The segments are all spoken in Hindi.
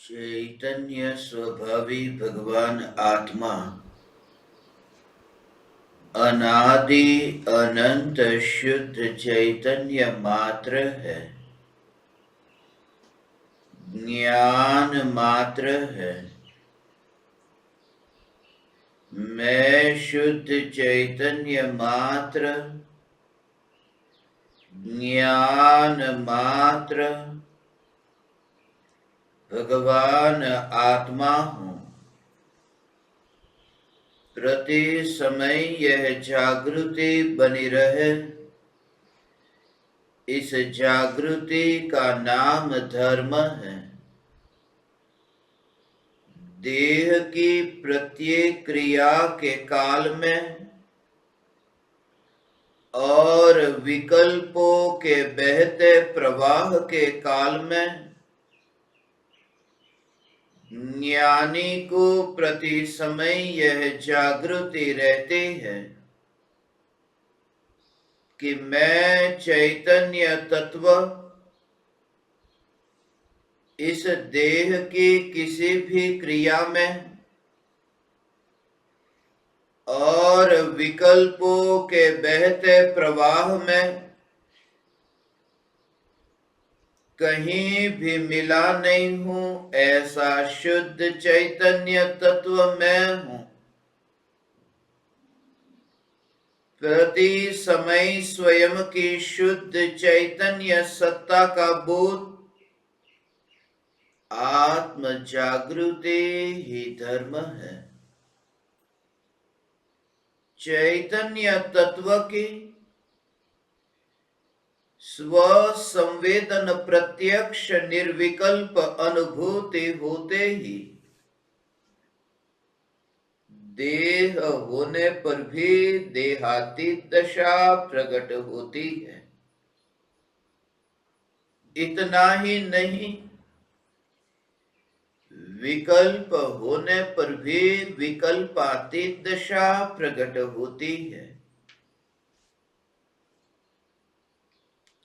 चैतन्य स्वभावी भगवान आत्मा अनादि अनंत शुद्ध चैतन्य मात्र है, ज्ञान मात्र है। मैं शुद्ध चैतन्य मात्र, ज्ञान मात्र भगवान आत्मा हूँ। प्रति समय यह जागृति बनी रहे, इस जागृति का नाम धर्म है। देह की प्रत्येक क्रिया के काल में और विकल्पों के बहते प्रवाह के काल में ज्ञानी को प्रति समय यह जागृति रहती है कि मैं चैतन्य तत्व इस देह की किसी भी क्रिया में और विकल्पों के बहते प्रवाह में कहीं भी मिला नहीं हूं। ऐसा शुद्ध चैतन्य तत्व मैं हूं। प्रति समय स्वयं की शुद्ध चैतन्य सत्ता का बोध आत्म जागृति ही धर्म है। चैतन्य तत्व की स्व संवेदन प्रत्यक्ष निर्विकल्प अनुभूति होते ही देह होने पर भी देहातीत दशा प्रकट होती है। इतना ही नहीं, विकल्प होने पर भी विकल्पातीत दशा प्रकट होती है।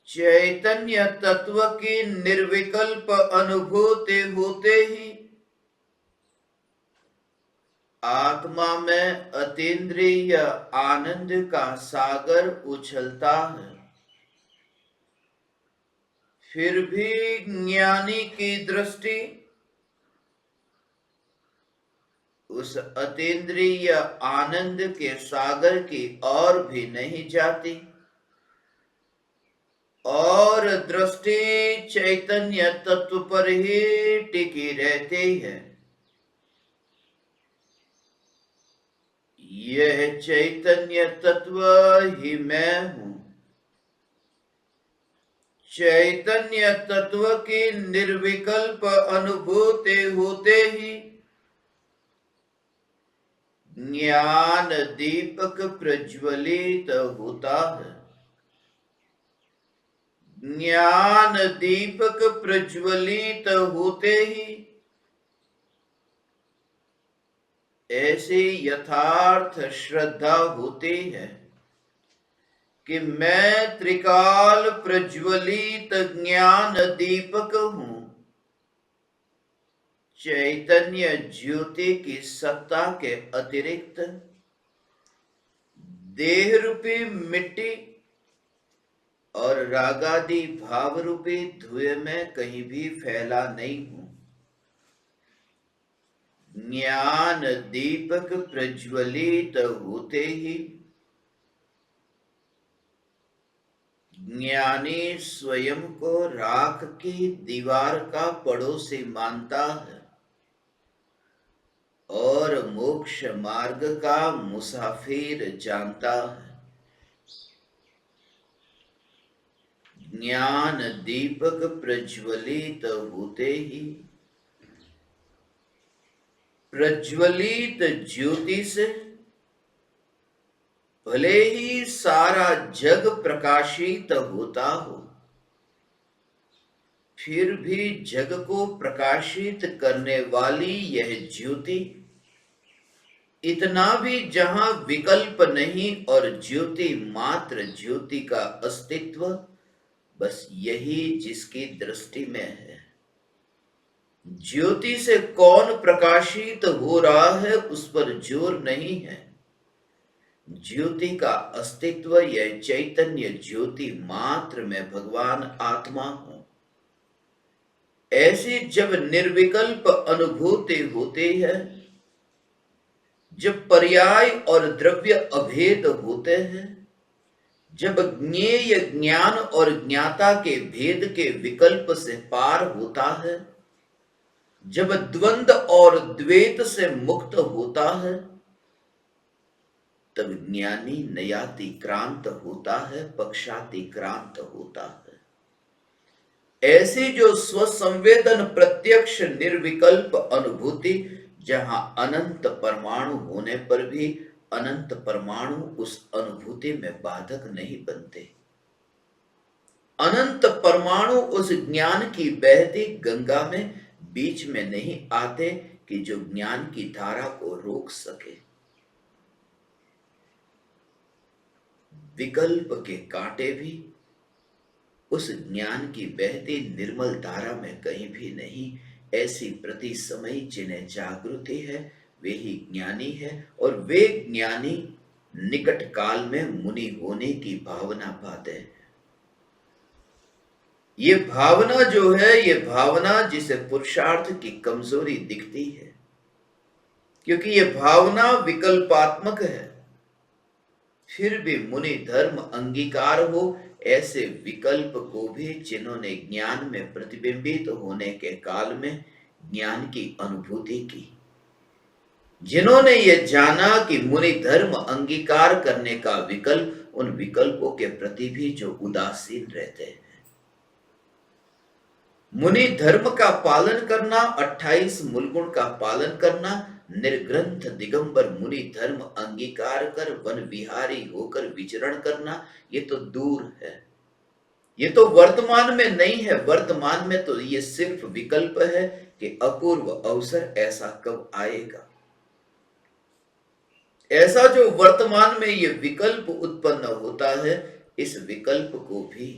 चैतन्य तत्व की निर्विकल्प अनुभूति होते ही आत्मा में अतीन्द्रिय आनंद का सागर उछलता है। फिर भी ज्ञानी की दृष्टि उस अतीन्द्रिय आनंद के सागर की ओर भी नहीं जाती और दृष्टि चैतन्य तत्व पर ही टिकी रहती है। यह चैतन्य तत्व ही मैं हूं। चैतन्य तत्व की निर्विकल्प अनुभूति होते ही ज्ञान दीपक प्रज्वलित होता है। ज्ञान दीपक प्रज्वलित होते ही ऐसी यथार्थ श्रद्धा होती है कि मैं त्रिकाल प्रज्वलित ज्ञान दीपक हूं। चैतन्य ज्योति की सत्ता के अतिरिक्त देह रूपी मिट्टी और रागादि भाव रूपी धुएं में कहीं भी फैला नहीं हूं। ज्ञान दीपक प्रज्वलित होते ही ज्ञानी स्वयं को राख की दीवार का पड़ोसी मानता है और मोक्ष मार्ग का मुसाफिर जानता है। ज्ञान दीपक प्रज्वलित होते ही प्रज्वलित ज्योति से भले ही सारा जग प्रकाशित होता हो, फिर भी जग को प्रकाशित करने वाली यह ज्योति इतना भी जहां विकल्प नहीं और ज्योति मात्र ज्योति का अस्तित्व, बस यही जिसकी दृष्टि में है। ज्योति से कौन प्रकाशित हो रहा है उस पर जोर नहीं है। ज्योति का अस्तित्व, यह चैतन्य ज्योति मात्र में भगवान आत्मा हूं, ऐसी जब निर्विकल्प अनुभूति होती है, जब पर्याय और द्रव्य अभेद होते हैं, जब ज्ञेय ज्ञान और ज्ञाता के भेद के विकल्प से पार होता है, जब द्वंद और द्वैत से मुक्त होता है, तब ज्ञानी नयातिक्रांत होता है, पक्षातिक्रांत होता है। ऐसी जो स्वसंवेदन प्रत्यक्ष निर्विकल्प अनुभूति, जहां अनंत परमाणु होने पर भी अनंत परमाणु उस अनुभूति में बाधक नहीं बनते। अनंत परमाणु उस ज्ञान की बहती गंगा में बीच में नहीं आते कि जो ज्ञान की धारा को रोक सके। विकल्प के कांटे भी उस ज्ञान की बहती निर्मल धारा में कहीं भी नहीं। ऐसी प्रति समय जिन्हें जागृति है वे ही ज्ञानी है, और वे ज्ञानी निकट काल में मुनि होने की भावना पाते हैं। ये भावना जो है, ये भावना जिसे पुरुषार्थ की कमजोरी दिखती है, क्योंकि ये भावना विकल्पात्मक है। फिर भी मुनि धर्म अंगीकार हो ऐसे विकल्प को भी, जिन्होंने ज्ञान में प्रतिबिंबित होने के काल में ज्ञान की अनुभूति की, जिन्होंने ये जाना कि मुनि धर्म अंगीकार करने का विकल्प, उन विकल्पों के प्रति भी जो उदासीन रहते हैं। मुनि धर्म का पालन करना, 28 मूलगुण का पालन करना, निर्ग्रंथ दिगंबर मुनि धर्म अंगीकार कर वन विहारी होकर विचरण करना, ये तो दूर है, ये तो वर्तमान में नहीं है। वर्तमान में तो ये सिर्फ विकल्प है कि अपूर्व अवसर ऐसा कब आएगा। ऐसा जो वर्तमान में ये विकल्प उत्पन्न होता है, इस विकल्प को भी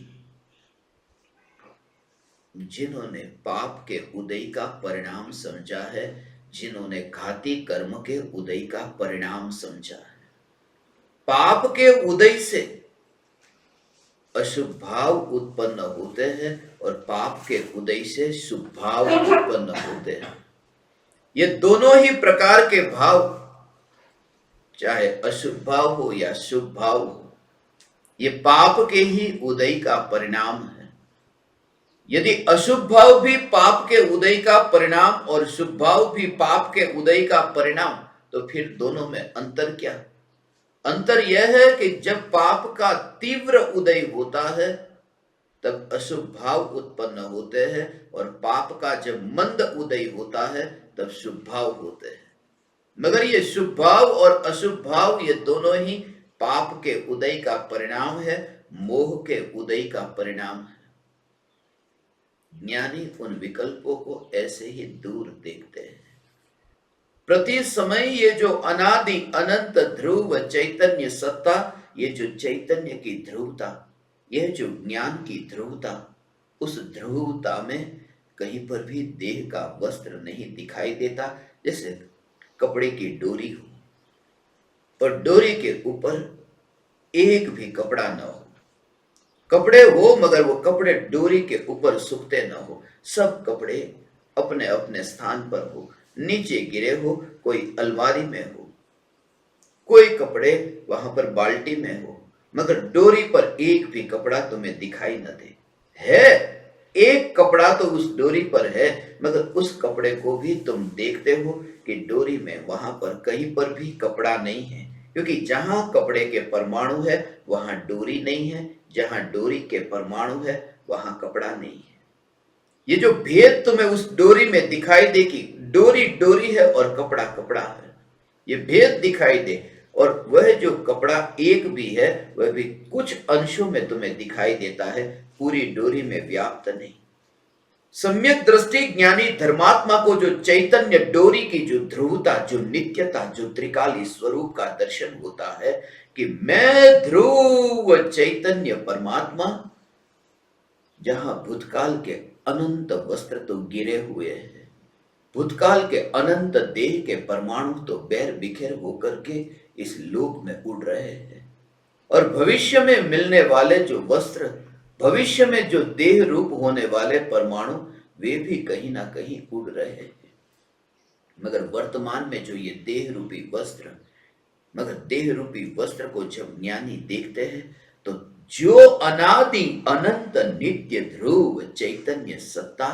जिन्होंने पाप के उदय का परिणाम समझा है, जिन्होंने घाती कर्म के उदय का परिणाम समझा है, पाप के उदय से अशुभ भाव उत्पन्न होते हैं और पाप के उदय से शुभ भाव उत्पन्न होते हैं। ये दोनों ही प्रकार के भाव, चाहे अशुभ भाव हो या शुभ भाव हो, ये पाप के ही उदय का परिणाम है। यदि अशुभ भाव भी पाप के उदय का परिणाम और शुभ भाव भी पाप के उदय का परिणाम, तो फिर दोनों में अंतर क्या? अंतर यह है कि जब पाप का तीव्र उदय होता है तब अशुभ भाव उत्पन्न होते हैं, और पाप का जब मंद उदय होता है तब शुभ भाव होते हैं। मगर ये शुभ भाव और अशुभ भाव, ये दोनों ही पाप के उदय का परिणाम है, मोह के उदय का परिणाम है। ज्ञानी उन विकल्पों को ऐसे ही दूर देखते हैं। प्रति समय ये जो अनादि अनंत ध्रुव चैतन्य सत्ता, ये जो चैतन्य की ध्रुवता, यह जो ज्ञान की ध्रुवता, उस ध्रुवता में कहीं पर भी देह का वस्त्र नहीं दिखाई देता। जैसे कपड़े की डोरी हो और डोरी के ऊपर एक भी कपड़ा न हो, कपड़े हो मगर वो कपड़े डोरी के ऊपर सूखते न हो, सब कपड़े अपने अपने स्थान पर हो, नीचे गिरे हो, कोई अलमारी में हो, कोई कपड़े वहां पर बाल्टी में हो, मगर डोरी पर एक भी कपड़ा तुम्हें दिखाई न दे। है एक कपड़ा तो उस डोरी पर है, मगर उस कपड़े को भी तुम देखते हो कि डोरी में वहां पर कहीं पर भी कपड़ा नहीं है, क्योंकि जहां कपड़े के परमाणु है वहां डोरी नहीं है, जहां डोरी के परमाणु है वहां कपड़ा नहीं है। ये जो भेद तुम्हें उस डोरी में दिखाई दे कि डोरी डोरी है और कपड़ा कपड़ा है, ये भेद दिखाई दे, और वह जो कपड़ा एक भी है वह भी कुछ अंशों में तुम्हें दिखाई देता है, पूरी डोरी में व्याप्त नहीं। सम्यक दृष्टि ज्ञानी धर्मात्मा को जो चैतन्य डोरी की जो ध्रुवता, जो नित्यता, जो त्रिकाली स्वरूप का दर्शन होता है कि मैं ध्रुव चैतन्य परमात्मा, जहां भूतकाल के अनंत वस्त्र तो गिरे हुए हैं, भूतकाल के अनंत देह के परमाणु तो बैर बिखेर होकर के इस लोक में उड़ रहे हैं, और भविष्य में मिलने वाले जो वस्त्र, भविष्य में जो देह रूप होने वाले परमाणु, वे भी कहीं ना कहीं उड़ रहे हैं। मगर वर्तमान में जो ये देह रूपी वस्त्र, मगर देह रूपी वस्त्र को जब ज्ञानी देखते हैं तो जो अनादि अनंत नित्य ध्रुव चैतन्य सत्ता,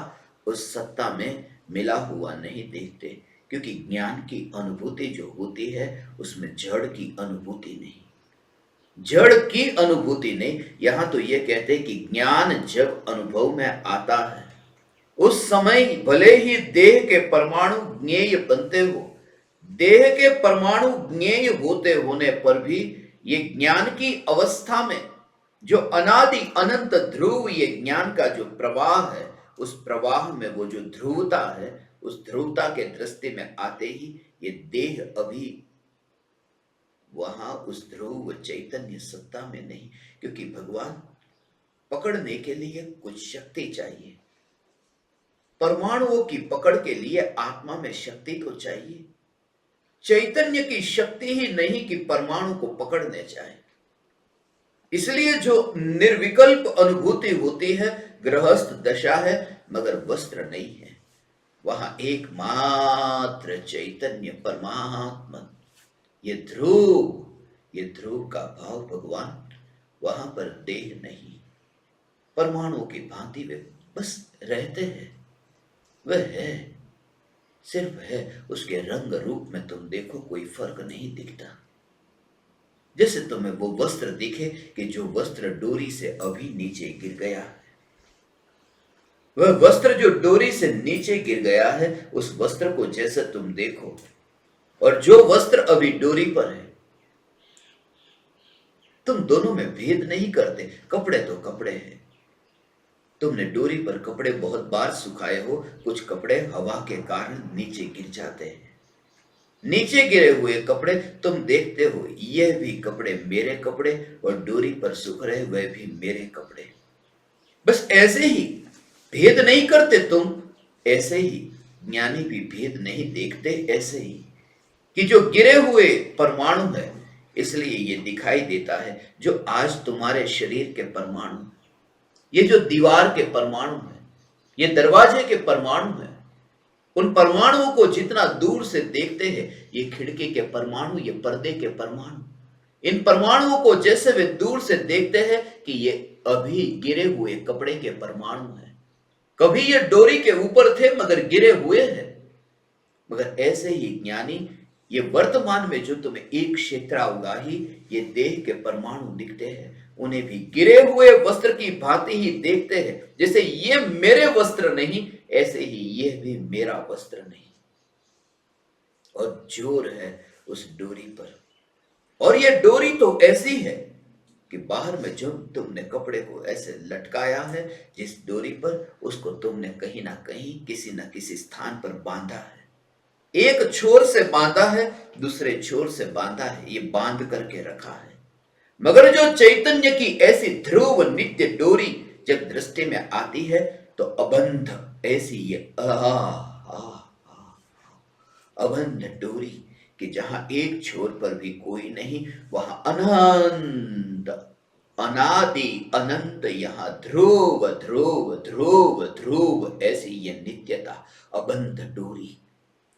उस सत्ता में मिला हुआ नहीं देखते, क्योंकि ज्ञान की अनुभूति जो होती है उसमें जड़ की अनुभूति नहीं, जड़ की अनुभूति नहीं। यहां तो ये कहते हैं कि ज्ञान जब अनुभव में आता है उस समय भले ही देह के परमाणु ज्ञेय बनते हो, देह के परमाणु ज्ञेय होते होने पर भी ये ज्ञान की अवस्था में जो अनादि अनंत ध्रुव, ये ज्ञान का जो प्रवाह है, उस प्रवाह में वो जो ध्रुवता है, उस ध्रुवता के दृष्टि में आते ही ये देह अभी वहां उस ध्रुव चैतन्य सत्ता में नहीं, क्योंकि भगवान पकड़ने के लिए कुछ शक्ति चाहिए। परमाणुओं की पकड़ के लिए आत्मा में शक्ति तो चाहिए, चैतन्य की शक्ति ही नहीं कि परमाणु को पकड़ने जाए। इसलिए जो निर्विकल्प अनुभूति होती है, गृहस्थ दशा है मगर वस्त्र नहीं है, वहां एकमात्र चैतन्य परमात्मा, ये ध्रुव का भाव भगवान, वहां पर देह नहीं, परमाणुओं की भांति वे बस रहते हैं। वह है, सिर्फ है, उसके रंग रूप में तुम देखो कोई फर्क नहीं दिखता। जैसे तुम्हें वो वस्त्र दिखे कि जो वस्त्र डोरी से अभी नीचे गिर गया है, वह वस्त्र जो डोरी से नीचे गिर गया है, उस वस्त्र को जैसे तुम देखो, और जो वस्त्र अभी डोरी पर है, तुम दोनों में भेद नहीं करते। कपड़े तो कपड़े हैं, तुमने डोरी पर कपड़े बहुत बार सुखाए हो, कुछ कपड़े हवा के कारण नीचे गिर जाते हैं। नीचे गिरे हुए कपड़े तुम देखते हो, यह भी कपड़े मेरे कपड़े, और डोरी पर सूख रहे वह भी मेरे कपड़े। बस ऐसे ही भेद नहीं करते तुम, ऐसे ही ज्ञानी भी भेद नहीं देखते, ऐसे ही कि जो गिरे हुए परमाणु है, इसलिए ये दिखाई देता है जो आज तुम्हारे शरीर के परमाणु, ये जो दीवार के परमाणु है, ये दरवाजे के परमाणु है, उन परमाणुओं को जितना दूर से देखते हैं, ये खिड़की के परमाणु, ये पर्दे के परमाणु, इन परमाणुओं को जैसे वे दूर से देखते हैं कि ये अभी गिरे हुए कपड़े के परमाणु हैं, कभी ये डोरी के ऊपर थे मगर गिरे हुए हैं। मगर ऐसे ही ज्ञानी, ये वर्तमान में जो तुम्हें एक क्षेत्रावगाही ये देह के परमाणु दिखते हैं, उन्हें भी गिरे हुए वस्त्र की भांति ही देखते हैं। जैसे ये मेरे वस्त्र नहीं, ऐसे ही यह भी मेरा वस्त्र नहीं। और जोर है उस डोरी पर, और ये डोरी तो ऐसी है कि बाहर में जो तुमने कपड़े को ऐसे लटकाया है जिस डोरी पर, उसको तुमने कहीं ना कहीं किसी न किसी स्थान पर बांधा है। एक छोर से बांधा है, दूसरे छोर से बांधा है, ये बांध करके रखा है। मगर जो चैतन्य की ऐसी ध्रुव नित्य डोरी जब दृष्टि में आती है तो अबंध ऐसी ये अबंध डोरी कि जहां एक छोर पर भी कोई नहीं, वहां अनंत अनादि अनंत, यहां ध्रुव ध्रुव ध्रुव ध्रुव, ऐसी ये नित्यता, अबंध डोरी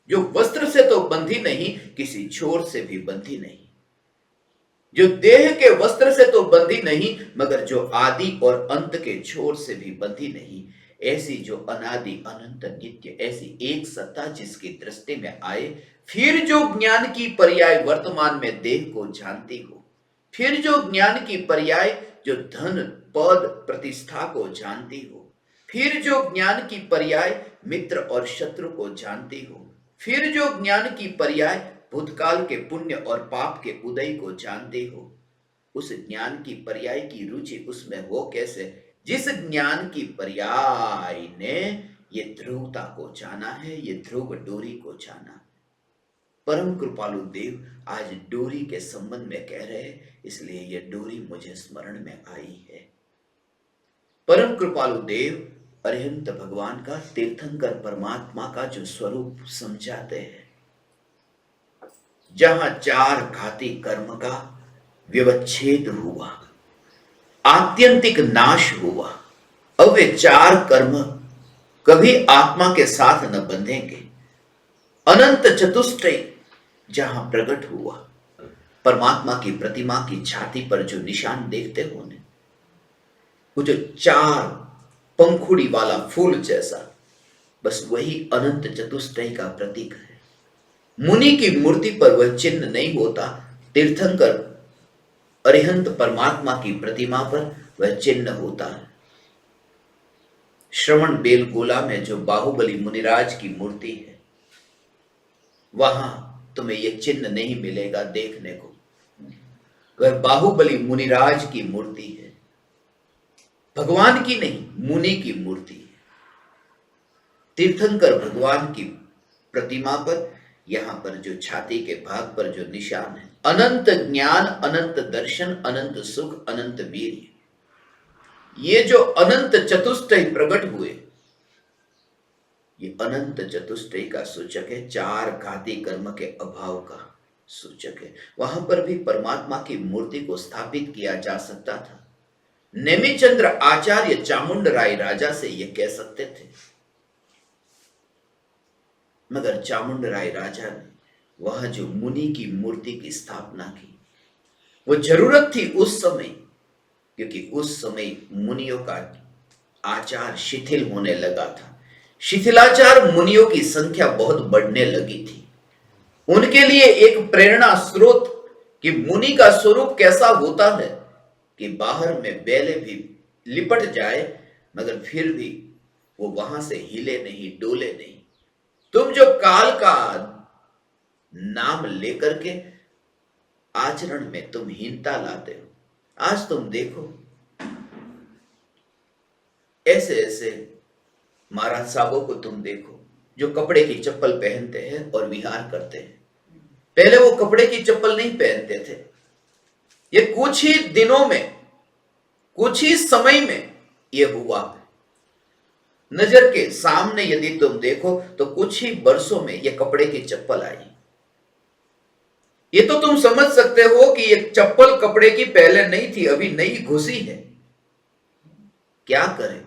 जो वस्त्र से तो बंधी नहीं, किसी छोर से भी बंधी नहीं, जो देह के वस्त्र से तो बंधी नहीं, मगर जो आदि और अंत के छोर से भी बंधी नहीं, ऐसी जो अनादि अनंत नित्य, ऐसी एक सत्ता जिसकी दृष्टि में आए, फिर जो ज्ञान की पर्याय वर्तमान में देह को जानती हो, फिर जो ज्ञान की पर्याय जो धन पद प्रतिष्ठा को जानती हो, फिर जो ज्ञान की पर्याय मित्र और शत्रु को जानती हो, फिर जो ज्ञान की पर्याय भूतकाल के पुण्य और पाप के उदय को जानते हो, उस ज्ञान की पर्याय की रुचि उसमें हो कैसे, जिस ज्ञान की पर्याय ने ये ध्रुवता को जाना है, ये ध्रुव डोरी को जाना। परम कृपालु देव आज डोरी के संबंध में कह रहे हैं, इसलिए ये डोरी मुझे स्मरण में आई है। परम कृपालु देव अरिहंत भगवान का, तीर्थंकर परमात्मा का जो स्वरूप समझाते हैं, जहां चार घाती कर्म का व्यवच्छेद हुआ, आत्यंतिक नाश हुआ, अब वे चार कर्म कभी आत्मा के साथ न बंधेंगे। अनंत चतुष्टय जहां प्रकट हुआ, परमात्मा की प्रतिमा की छाती पर जो निशान देखते हो ने, वो जो चार पंखुड़ी वाला फूल जैसा, बस वही अनंत चतुष्टय का प्रतीक है। मुनि की मूर्ति पर वह चिन्ह नहीं होता, तीर्थंकर अरिहंत परमात्मा की प्रतिमा पर वह चिन्ह होता है। श्रवण बेलगोला में जो बाहुबली मुनिराज की मूर्ति है, वहां तुम्हें यह चिन्ह नहीं मिलेगा देखने को। वह बाहुबली मुनिराज की मूर्ति है, भगवान की नहीं, मुनि की मूर्ति है। तीर्थंकर भगवान की प्रतिमा पर, यहां पर जो छाती के भाग पर जो निशान है, अनंत ज्ञान, अनंत दर्शन, अनंत सुख, अनंत वीर्य, ये जो अनंत चतुष्टय प्रकट हुए, ये अनंत चतुष्टय का सूचक है, चार घाती कर्म के अभाव का सूचक है। वहां पर भी परमात्मा की मूर्ति को स्थापित किया जा सकता था। नेमिचंद्र आचार्य चामुंडराय राजा से यह कह सकते थे, मगर चामुंडराय राजा ने वहां जो मुनि की मूर्ति की स्थापना की, वो जरूरत थी उस समय, क्योंकि उस समय मुनियों का आचार शिथिल होने लगा था। शिथिलाचार मुनियों की संख्या बहुत बढ़ने लगी थी। उनके लिए एक प्रेरणा स्रोत कि मुनि का स्वरूप कैसा होता है कि बाहर में बेले भी लिपट जाए, मगर फिर भी वो वहां से हिले नहीं, डोले नहीं। तुम जो काल का नाम लेकर के आचरण में तुम हीनता लाते हो, आज तुम देखो ऐसे ऐसे महाराज साहबों को तुम देखो जो कपड़े की चप्पल पहनते हैं और विहार करते हैं। पहले वो कपड़े की चप्पल नहीं पहनते थे। ये कुछ ही दिनों में, कुछ ही समय में ये हुआ। नजर के सामने यदि तुम देखो तो कुछ ही वर्षों में ये कपड़े की चप्पल आई। ये तो तुम समझ सकते हो कि ये चप्पल कपड़े की पहले नहीं थी, अभी नई घुसी है। क्या करें?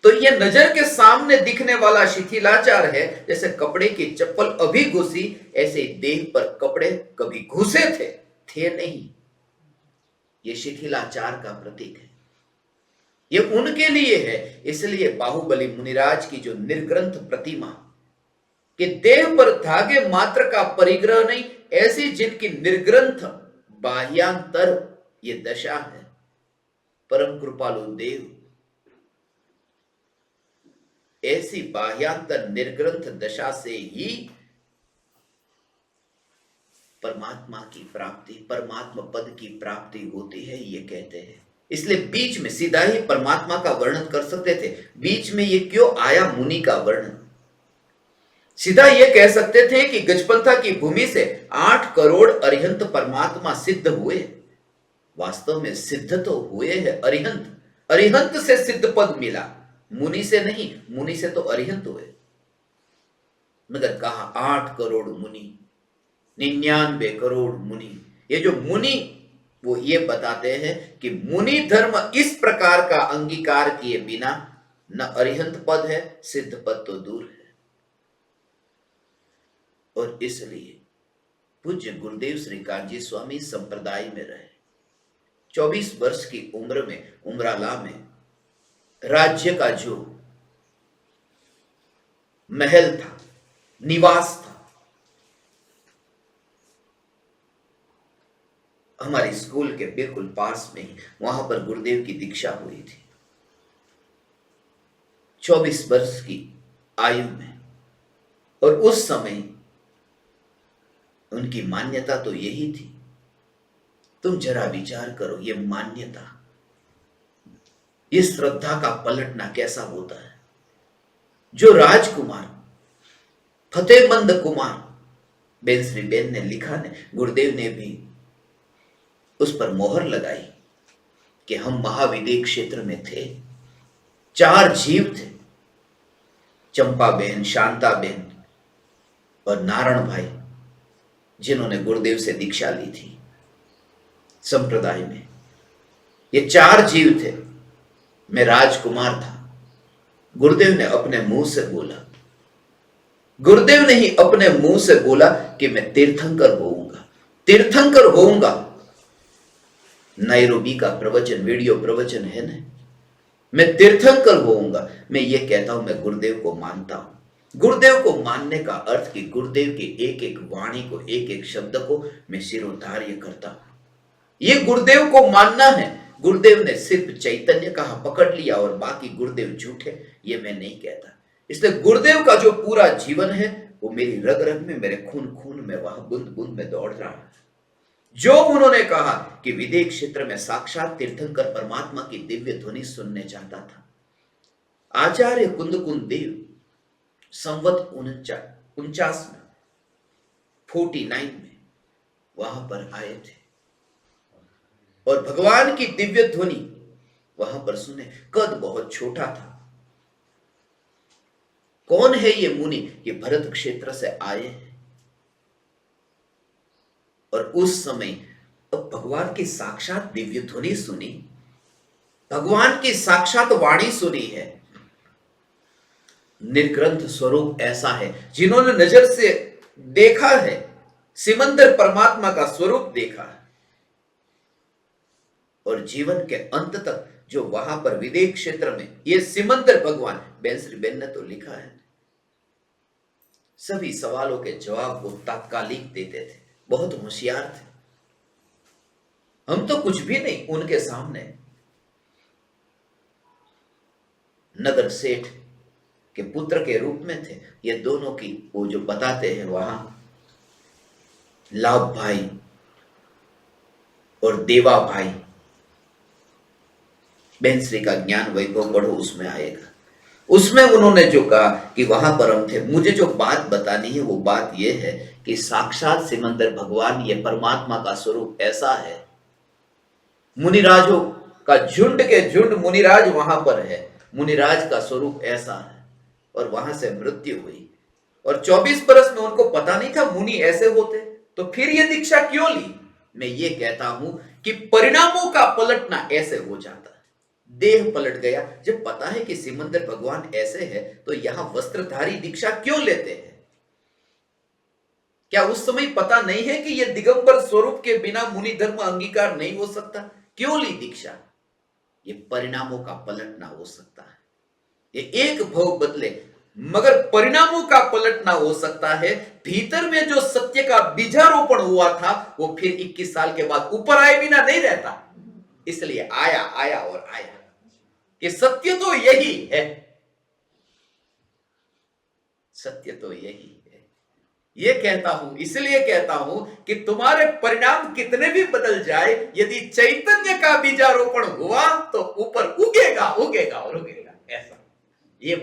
तो ये नजर के सामने दिखने वाला शिथिलाचार है। जैसे कपड़े की चप्पल अभी घुसी, ऐसे देह पर कपड़े कभी घुसे थे नहीं। ये शिथिलाचार का प्रतीक है। ये उनके लिए है। इसलिए बाहुबली मुनिराज की जो निर्ग्रंथ प्रतिमा कि देह पर धागे मात्र का परिग्रह नहीं, ऐसी जिनकी निर्ग्रंथ बाह्यांतर ये दशा है, परम कृपालु देव ऐसी बाह्यांतर निर्ग्रंथ दशा से ही परमात्मा की प्राप्ति, परमात्मा पद की प्राप्ति होती है, ये कहते हैं। इसलिए बीच में सीधा ही परमात्मा का वर्णन कर सकते थे। बीच में ये क्यों आया मुनि का वर्णन? सीधा ये कह सकते थे कि गजपंथा की भूमि से 8 करोड़ अरिहंत परमात्मा सिद्ध हुए। वास्तव में सिद्ध तो हुए हैं अरिहंत, अरिहंत से सिद्ध पद मिला, मुनि से नहीं। मुनि से तो अरिहंत हुए, मगर कहा 8 करोड़ मुनि, 99 करोड़ मुनि। ये जो मुनि, वो ये बताते हैं कि मुनि धर्म इस प्रकार का अंगीकार किए बिना न अरिहंत पद है, सिद्ध पद तो दूर है। और इसलिए पूज्य गुरुदेव श्री कांजी स्वामी संप्रदाय में रहे। 24 वर्ष की उम्र में उमराला में राज्य का जो महल था, निवास था, हमारे स्कूल के बिल्कुल पास में ही, वहां पर गुरुदेव की दीक्षा हुई थी 24 वर्ष की आयु में। और उस समय उनकी मान्यता तो यही थी। तुम जरा विचार करो, ये मान्यता, ये श्रद्धा का पलटना कैसा होता है। जो राजकुमार फतेहमंद कुमार बेन श्री बेन ने लिखा ने, गुरुदेव ने भी उस पर मोहर लगाई कि हम महाविदेह क्षेत्र में थे, 4 जीव थे, चंपा बहन, शांता बहन और नारायण भाई, जिन्होंने गुरुदेव से दीक्षा ली थी संप्रदाय में। ये 4 जीव थे। मैं राजकुमार था। गुरुदेव ने अपने मुंह से बोला, गुरुदेव ने ही अपने मुंह से बोला कि मैं तीर्थंकर होऊंगा, तीर्थंकर होऊंगा। नैरोबी का प्रवचन, वीडियो प्रवचन है ना, मैं तीर्थंकर होऊंगा। मैं ये कहता हूं, मैं गुरुदेव को मानता हूं। गुरुदेव को मानने का अर्थ कि गुरुदेव की एक एक वाणी को, एक एक शब्द को मैं सिरोधार्य करता हूं। ये गुरुदेव को मानना है। गुरुदेव ने सिर्फ चैतन्य कहा, पकड़ लिया, और बाकी गुरुदेव झूठे, ये मैं नहीं कहता। इसलिए गुरुदेव का जो पूरा जीवन है वो मेरी रग रग में, मेरे खून खून में, वहां बूंद बूंद में दौड़ रहा है। जो उन्होंने कहा कि विदेह क्षेत्र में साक्षात तीर्थंकर परमात्मा की दिव्य ध्वनि सुनने चाहता था, आचार्य कुंदकुंद देव संवत 49 में, 49 में वहां पर आए थे और भगवान की दिव्य ध्वनि वहां पर सुने। कद बहुत छोटा था। कौन है ये मुनि? ये भरत क्षेत्र से आए हैं। और उस समय अब भगवान की साक्षात दिव्य ध्वनि सुनी, भगवान की साक्षात वाणी सुनी है। निर्ग्रंथ स्वरूप ऐसा है, जिन्होंने नजर से देखा है, सिमंदर परमात्मा का स्वरूप देखा है, और जीवन के अंत तक जो वहां पर विदेह क्षेत्र में ये सिमंदर भगवान, बेंसरी बेन ने तो लिखा है, सभी सवालों के जवाब वो तात्कालिक देते थे, बहुत होशियार थे। हम तो कुछ भी नहीं उनके सामने। नगर सेठ के पुत्र के रूप में थे ये दोनों की, वो जो बताते हैं वहां, लाभ भाई और देवा भाई। बेंसरी का ज्ञान वैभव पढ़ो, उसमें आएगा। उसमें उन्होंने जो कहा कि वहां पर हम थे। मुझे जो बात बतानी है वो बात यह है कि साक्षात सिमंदर भगवान, ये परमात्मा का स्वरूप ऐसा है। मुनिराजों का झुंड के झुंड मुनिराज वहां पर है। मुनिराज का स्वरूप ऐसा है, और वहां से मृत्यु हुई, और 24 बरस में उनको पता नहीं था मुनि ऐसे होते, तो फिर ये दीक्षा क्यों ली? मैं ये कहता हूं कि परिणामों का पलटना ऐसे हो जाता है। देह पलट गया। जब पता है कि सिमंदर भगवान ऐसे है, तो यहां वस्त्रधारी दीक्षा क्यों लेते हैं? क्या उस समय पता नहीं है कि यह दिगंबर स्वरूप के बिना मुनि धर्म अंगीकार नहीं हो सकता? क्यों ली दीक्षा? ये परिणामों का पलटना हो सकता है। ये एक भव बदले, मगर परिणामों का पलटना हो सकता है। भीतर में जो सत्य का बीजारोपण हुआ था वो फिर 21 साल के बाद ऊपर आए बिना नहीं रहता। इसलिए आया आया और आया कि सत्य तो यही है, सत्य तो यही है। ये कहता हूं, इसलिए कहता हूं कि तुम्हारे परिणाम कितने भी बदल जाए, यदि चैतन्य का बीजारोपण हुआ तो ऊपर उगेगा उगेगा और उगेगा। ऐसा ये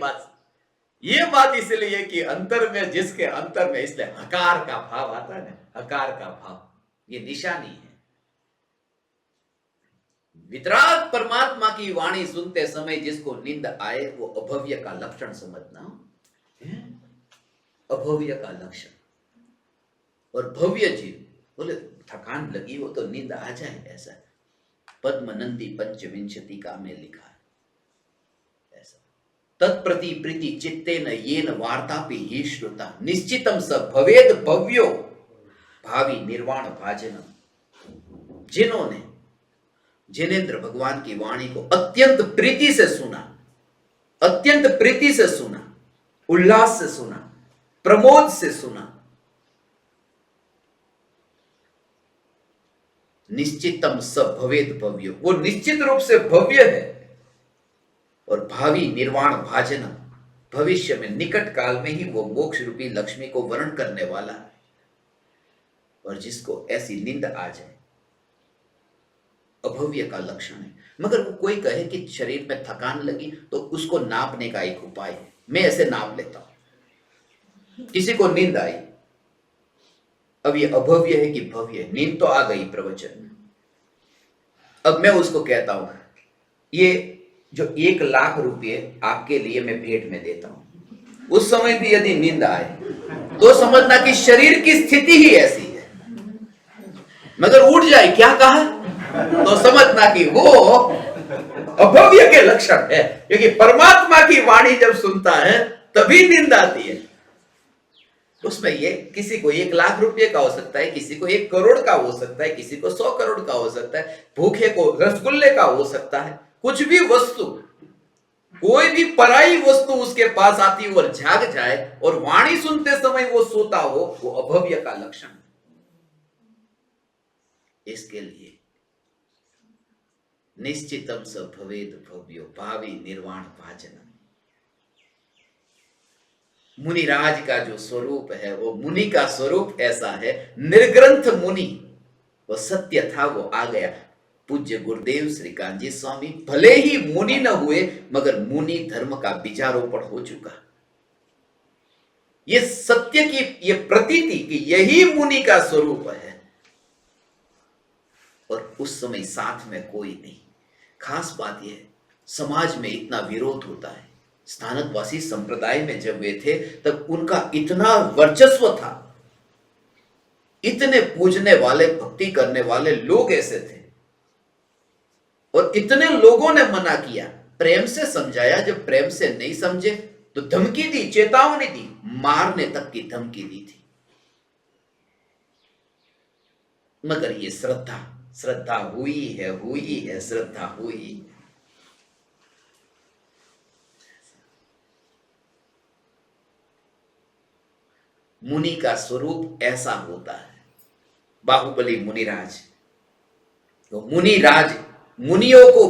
बात इसलिए कि अंतर में, जिसके अंतर में, इसलिए हकार का भाव आता है ना, हकार का भाव, ये निशानी है। वितराग परमात्मा की वाणी सुनते समय जिसको नींद आए, वो अभव्य का लक्षण समझना, अभव्य का लक्षण। और भव्य जीव बोले थकान लगी हो तो नींद आ जाए, ऐसा पद्मनंदी पंचविंशति का में लिखा है। ऐसा तत्प्रति प्रीति चित्तेन येन वार्तापि हि श्रुता निश्चितम स भवेद भव्यो भावी निर्वाण भाजनम। जिन्होंने जिनेन्द्र भगवान की वाणी को अत्यंत प्रीति से सुना, अत्यंत प्रीति से सुना, उल्लास से सुना, प्रमोद से सुना, निश्चितम स भवेद भव्यो, वो निश्चित रूप से भव्य है। और भावी निर्वाण भाजनम, भविष्य में निकट काल में ही वो मोक्ष रूपी लक्ष्मी को वर्ण करने वाला है। और जिसको ऐसी नींद आ जाए, अभव्य का लक्षण है। मगर वो कोई कहे कि शरीर में थकान लगी तो उसको नापने का एक उपाय है। मैं ऐसे नाप लेता हूं। किसी को नींद आई, अब ये अभव्य है कि भव्य है? नींद तो आ गई प्रवचन में। अब मैं उसको कहता हूं ये जो 1 लाख रुपए आपके लिए मैं भेंट में देता हूं, उस समय भी यदि नींद आए तो समझना कि शरीर की स्थिति ही ऐसी है। मगर उठ जाए क्या कहा तो समझना कि वो अभव्य के लक्षण है, क्योंकि परमात्मा की वाणी जब सुनता है तभी नींद आती है। उसमें ये किसी को 1 लाख रुपए का हो सकता है, किसी को 1 करोड़ का हो सकता है, किसी को 100 करोड़ का हो सकता है, भूखे को रसगुल्ले का हो सकता है। कुछ भी वस्तु, कोई भी पराई वस्तु उसके पास आती हो और जाग जाए और वाणी सुनते समय वो सोता हो, वो अभव्य का लक्षण है। इसके लिए निश्चितम स भवेद भव्यो भावी निर्वाण भाजनम। मुनिराज का जो स्वरूप है वो मुनि का स्वरूप ऐसा है, निर्ग्रंथ मुनि, वो सत्य था वो आ गया। पूज्य गुरुदेव श्री कांजी स्वामी भले ही मुनि न हुए मगर मुनि धर्म का बीजारोपण हो चुका। ये सत्य की ये प्रतीति कि यही मुनि का स्वरूप है, और उस समय साथ में कोई नहीं। खास बात यह है, समाज में इतना विरोध होता है। स्थानकवासी संप्रदाय में जब वे थे तब उनका इतना वर्चस्व था, इतने पूजने वाले भक्ति करने वाले लोग ऐसे थे, और इतने लोगों ने मना किया, प्रेम से समझाया। जब प्रेम से नहीं समझे तो धमकी दी, चेतावनी दी, मारने तक की धमकी दी थी। मगर ये श्रद्धा हुई है, श्रद्धा हुई। मुनि का स्वरूप ऐसा होता है। बाहुबली मुनिराज, तो मुनिराज मुनियों को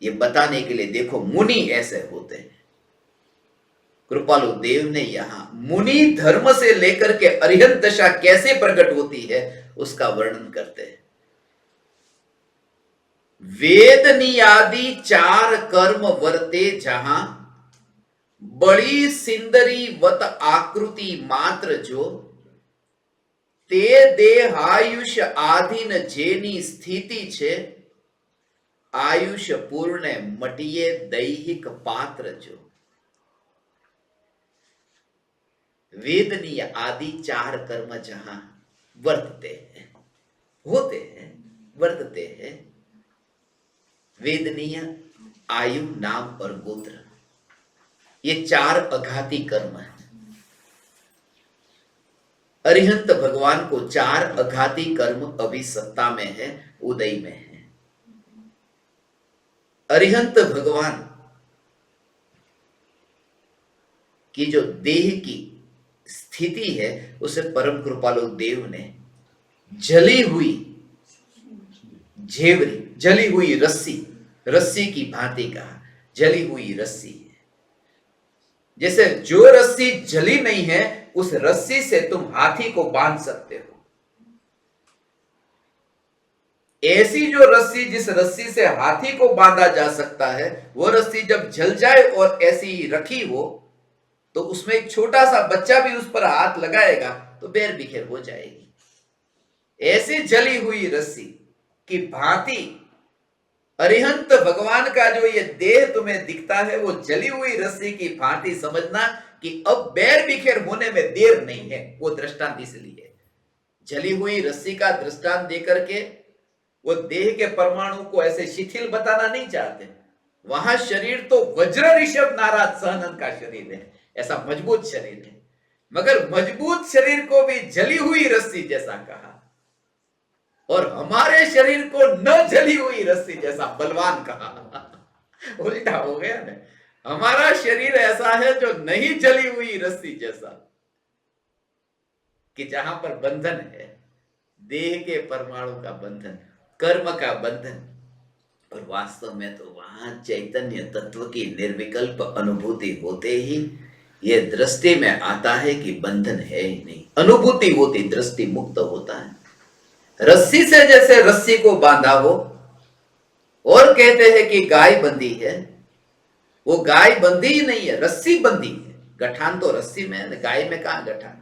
ये बताने के लिए देखो मुनि ऐसे होते हैं। कृपालु देव ने यहां मुनि धर्म से लेकर के अरिहंत दशा कैसे प्रकट होती है उसका वर्णन करते हैं। वेद नियादि 4 कर्म वर्ते जहां, बड़ी सिंदरी वत आकृति मात्र जो, ते देहायुष आधीन जेनी स्थिति छे, आयुष पूर्ण मटिये दैहिक पात्र जो। वेदनीय आदि 4 कर्म जहां वर्तते हैं, होते हैं, वर्तते हैं, वेदनीय, आयु, नाम और गोत्र, ये 4 अघाती कर्म है। अरिहंत भगवान को 4 अघाती कर्म अभी सत्ता में है, उदय में है। अरिहंत भगवान की जो देह की स्थिति है उसे परम कृपालु देव ने जली हुई झेवरी, जली हुई रस्सी की भांति कहा। जली हुई रस्सी है, जैसे जो रस्सी जली नहीं है उस रस्सी से तुम हाथी को बांध सकते हो, ऐसी जो रस्सी, जिस रस्सी से हाथी को बांधा जा सकता है, वो रस्सी जब जल जाए और ऐसी रखी हो तो उसमें एक छोटा सा बच्चा भी उस पर हाथ लगाएगा तो बेर बिखेर हो जाएगी। ऐसी जली हुई रस्सी की भांति अरिहंत भगवान का जो ये देह तुम्हें दिखता है वो जली हुई रस्सी की भांति समझना कि अब बैर बिखेर होने में देर नहीं है। वो दृष्टांत इसलिए जली हुई रस्सी का दृष्टांत देकर के वो देह के परमाणु को ऐसे शिथिल बताना नहीं चाहते। वहां शरीर तो वज्र ऋषभ नाराज सहनन का शरीर है, ऐसा मजबूत शरीर है, मगर मजबूत शरीर को भी जली हुई रस्सी जैसा कहा, और हमारे शरीर को न जली हुई रस्सी जैसा बलवान कहा। उल्टा हो गया ना, हमारा शरीर ऐसा है जो नहीं जली हुई रस्सी जैसा, कि जहां पर बंधन है, देह के परमाणु का बंधन, कर्म का बंधन, और वास्तव में तो वहां चैतन्य तत्व की निर्विकल्प अनुभूति होते ही ये दृष्टि में आता है कि बंधन है ही नहीं। अनुभूति होती, दृष्टि मुक्त होता है। रस्सी से जैसे रस्सी को बांधा हो, और कहते हैं कि गाय बंधी है, वो गाय बंधी ही नहीं है, रस्सी बंधी है। गठान तो रस्सी में है, गाय में कहां गठान।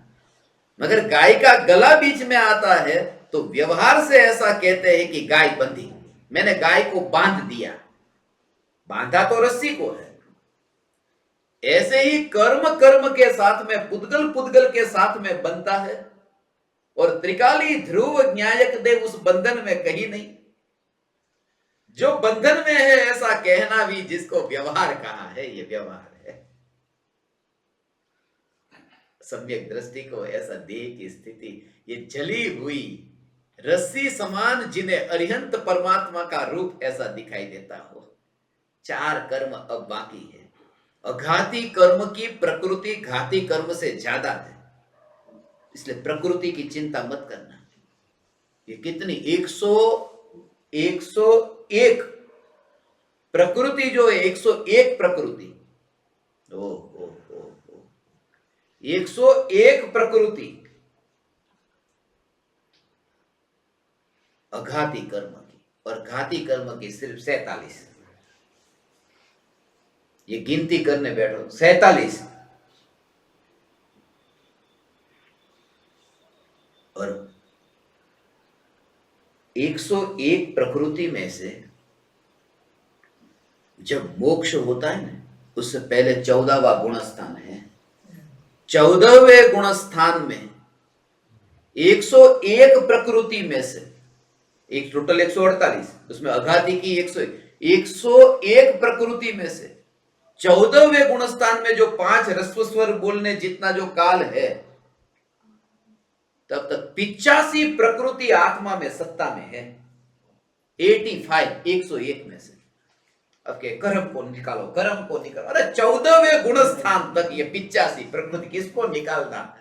मगर गाय का गला बीच में आता है तो व्यवहार से ऐसा कहते हैं कि गाय बंधी, मैंने गाय को बांध दिया। बांधा तो रस्सी को है। ऐसे ही कर्म कर्म के साथ में, पुद्गल पुद्गल के साथ में बनता है, और त्रिकाली ध्रुव न्यायक देव उस बंधन में कहीं नहीं। जो बंधन में है ऐसा कहना भी जिसको व्यवहार कहा है, ये व्यवहार है। सम्यक दृष्टि को ऐसा देह की स्थिति, ये जली हुई रस्सी समान जिन्हें अरिहंत परमात्मा का रूप ऐसा दिखाई देता हो। चार कर्म अब बाकी है। अघाती कर्म की प्रकृति घाती कर्म से ज्यादा है, इसलिए प्रकृति की चिंता मत करना। ये कितनी 101 प्रकृति जो है, 101 प्रकृति, ओ 101 प्रकृति अघाती कर्म की, और घाती कर्म की सिर्फ 47। ये गिनती करने बैठो 47, और 101 प्रकृति में से जब मोक्ष होता है ना, उससे पहले 14वां गुणस्थान है। 14वें गुणस्थान में 101 प्रकृति में से एक टोटल 148, उसमें अघाती की 101 प्रकृति में से 14वें गुणस्थान में जो 5 ह्रस्व स्वर बोलने जितना जो काल है, तब तक 85 प्रकृति आत्मा में सत्ता में है। 85 101 में से। अब के कर्म को निकालो, कर्म को निकालो। अरे 14वें गुणस्थान तक ये 85 प्रकृति किसको निकालना?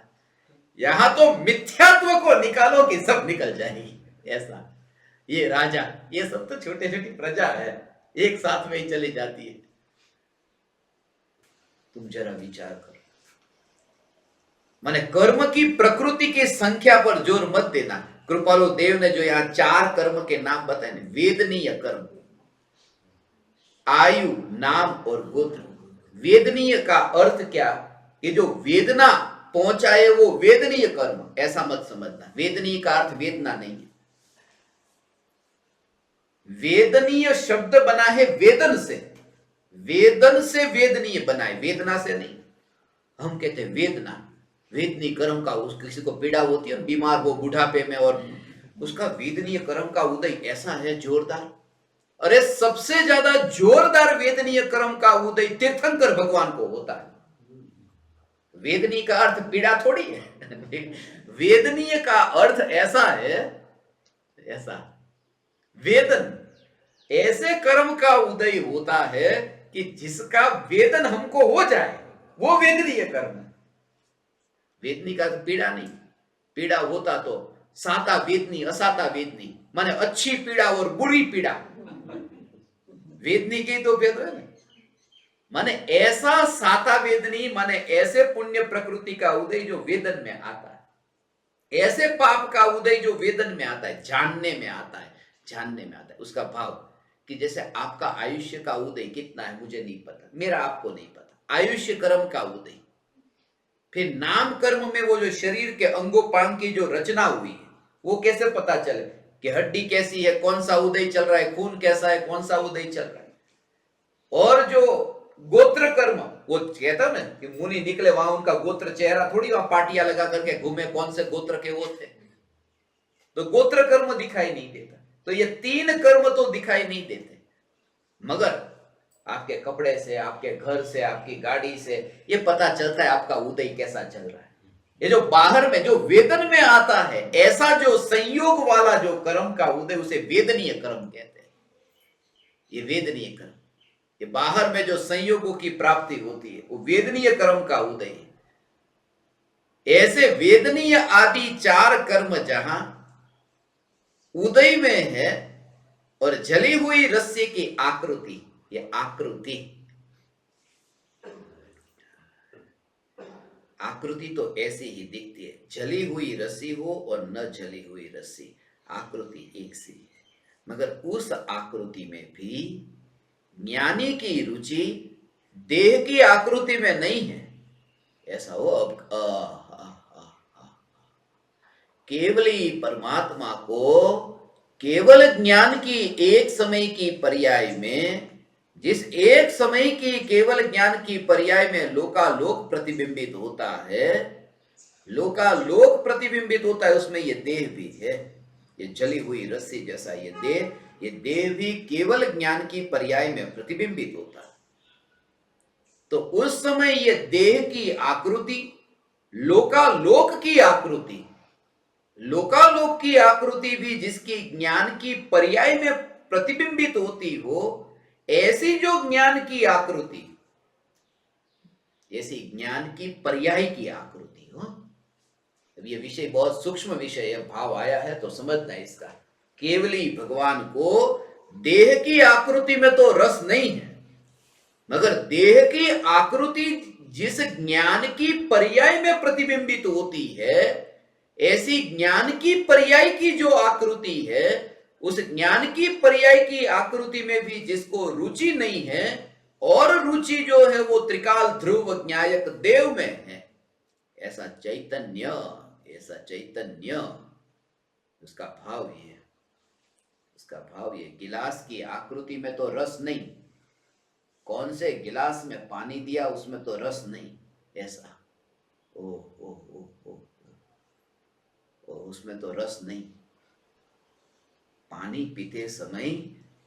यहां तो मिथ्यात्व को निकालो कि सब निकल जाएगी। ऐसा ये राजा, ये सब तो छोटे छोटी प्रजा है, एक साथ में ही चली जाती है। तुम जरा विचार करो। माने कर्म की प्रकृति की संख्या पर जोर मत देना। कृपालु देव ने जो यहां 4 कर्म के नाम बताए ना, वेदनीय कर्म, आयु, नाम और गोत्र। वेदनीय का अर्थ क्या? ये जो वेदना पहुंचाए वो वेदनीय कर्म, ऐसा मत समझना। वेदनीय का अर्थ वेदना नहीं है। वेदनीय शब्द बना है वेदन से, वेदन से वेदनीय बना है, वेदना से नहीं। हम कहते हैं वेदना, वेदनीय कर्म का, उस किसी को पीड़ा होती है, बीमार हो बुढ़ापे में, और उसका वेदनीय कर्म का उदय ऐसा है जोरदार। अरे सबसे ज्यादा जोरदार वेदनीय कर्म का उदय तीर्थंकर भगवान को होता है। वेदनीय का अर्थ पीड़ा थोड़ी है। वेदनीय का अर्थ ऐसा है, ऐसा वेदन, ऐसे कर्म का उदय होता है कि जिसका वेदन हमको हो जाए, वो वेदनीय कर्म है। वेदनी का तो पीड़ा नहीं, पीड़ा होता तो साता वेदनी असाता वेदनी, माने अच्छी पीड़ा और बुरी पीड़ा। वेदनी की तो भेद है, माने ऐसा साता वेदनी, माने ऐसे पुण्य प्रकृति का उदय जो वेदन में आता है, ऐसे पाप का उदय जो वेदन में आता है, जानने में आता है, जानने में आता है। उसका भाव कि जैसे आपका आयुष्य का उदय कितना है मुझे नहीं पता, मेरा आपको नहीं पता, आयुष्य कर्म का उदय। फिर नाम कर्म में वो जो शरीर के अंगोपांग की जो रचना हुई है, वो कैसे पता चले कि हड्डी कैसी है, कौन सा उदय चल रहा है, खून कैसा है, कौन सा उदय चल रहा है। और जो गोत्र कर्म, वो कहता ना कि मुनि निकले वहां उनका गोत्र, चेहरा थोड़ी वहां पाटिया लगा करके घूमे कौन से गोत्र के वो थे, तो गोत्र कर्म दिखाई नहीं देता। तो ये 3 कर्म तो दिखाई नहीं देते, मगर आपके कपड़े से, आपके घर से, आपकी गाड़ी से ये पता चलता है आपका उदय कैसा चल रहा है। ये जो बाहर में जो वेदन में आता है, ऐसा जो संयोग वाला जो कर्म का उदय, उसे वेदनीय कर्म कहते हैं। ये वेदनीय कर्म, ये बाहर में जो संयोगों की प्राप्ति होती है, वो वेदनीय कर्म का उदय है। ऐसे वेदनीय आदि 4 कर्म जहां उदय में है, और जली हुई रस्सी की आकृति, ये आकृति, आकृति तो ऐसी ही दिखती है, जली हुई रस्सी हो और न जली हुई रस्सी, आकृति एक सी है। मगर उस आकृति में भी ज्ञानी की रुचि देह की आकृति में नहीं है। ऐसा हो अब केवली परमात्मा को केवल ज्ञान की एक समय की पर्याय में जिस एक समय की केवल ज्ञान की पर्याय में लोकालोक प्रतिबिंबित होता है, लोकालोक प्रतिबिंबित होता है, उसमें ये देह भी है, ये जली हुई रस्सी जैसा ये देह भी केवल ज्ञान की पर्याय में प्रतिबिंबित होता है। तो उस समय ये देह की आकृति, लोकालोक की आकृति, लोकालोक की आकृति भी जिसकी ज्ञान की पर्याय में प्रतिबिंबित होती हो, ऐसी जो ज्ञान की आकृति, ऐसी ज्ञान की पर्याय की आकृति हो। अब ये विषय बहुत सूक्ष्म विषय है, भाव आया है तो समझना इसका। केवली भगवान को देह की आकृति में तो रस नहीं है, मगर देह की आकृति जिस ज्ञान की पर्याय में प्रतिबिंबित होती है, ऐसी ज्ञान की पर्याय की जो आकृति है, उस ज्ञान की पर्याय की आकृति में भी जिसको रुचि नहीं है, और रुचि जो है वो त्रिकाल ध्रुव ज्ञायक देव में है, ऐसा चैतन्य, ऐसा चैतन्य, उसका भाव ये, उसका भाव ये। गिलास की आकृति में तो रस नहीं, कौन से गिलास में पानी दिया उसमें तो रस नहीं, ऐसा ओ ओ ओ ओ, ओ उसमें तो रस नहीं। पानी पीते समय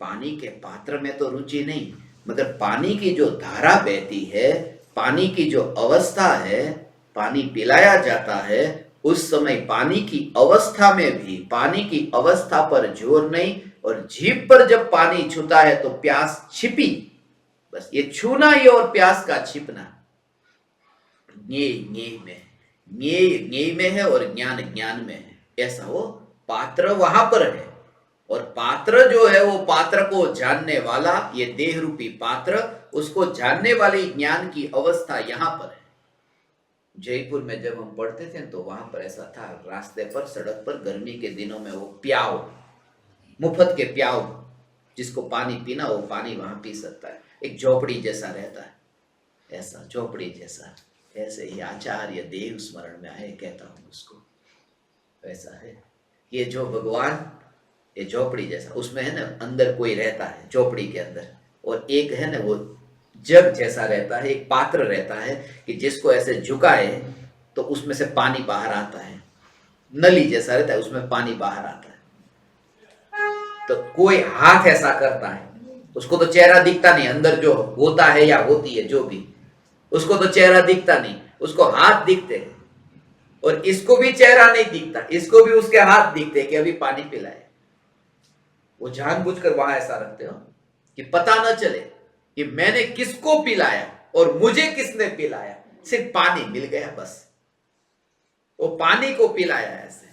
पानी के पात्र में तो रुचि नहीं, मगर पानी की जो धारा बहती है, पानी की जो अवस्था है, पानी पिलाया जाता है, उस समय पानी की अवस्था में भी पानी की अवस्था पर जोर नहीं, और जीभ पर जब पानी छूता है तो प्यास छिपी, बस ये छूना ही और प्यास का छिपना। ज्ञेय में है और ज्ञान ज्ञान में है, ऐसा वो पात्र वहां पर है। और पात्र जो है वो पात्र को जानने वाला, ये देह रूपी पात्र, उसको जानने वाली ज्ञान की अवस्था यहां पर है। जयपुर में जब हम पढ़ते थे तो वहां पर ऐसा था, रास्ते पर सड़क पर गर्मी के दिनों में वो प्याव, मुफ्त के प्याव, जिसको पानी पीना वो पानी वहां पी सकता है, एक झोपड़ी जैसा रहता है, ऐसा झोपड़ी जैसा। ऐसे ही आचार्य देव स्मरण में आए, कहता हूं उसको, ऐसा है। ये जो भगवान, ये झोपड़ी जैसा, उसमें है ना अंदर कोई रहता है झोपड़ी के अंदर, और एक है ना वो जग जैसा रहता है, एक पात्र रहता है कि जिसको ऐसे झुकाए तो उसमें से पानी बाहर आता है, नली जैसा रहता है, उसमें पानी बाहर आता है। तो कोई हाथ ऐसा करता है, उसको तो चेहरा दिखता नहीं, अंदर जो होता है या होती है जो भी, उसको तो चेहरा दिखता नहीं, उसको हाथ दिखते हैं। और इसको भी चेहरा नहीं दिखता, इसको भी उसके हाथ दिखते कि अभी पानी पिलाए। वो जानबूझकर वहां ऐसा रखते हो कि पता न चले कि मैंने किसको पिलाया और मुझे किसने पिलाया, सिर्फ पानी मिल गया बस, वो पानी को पिलाया ऐसे।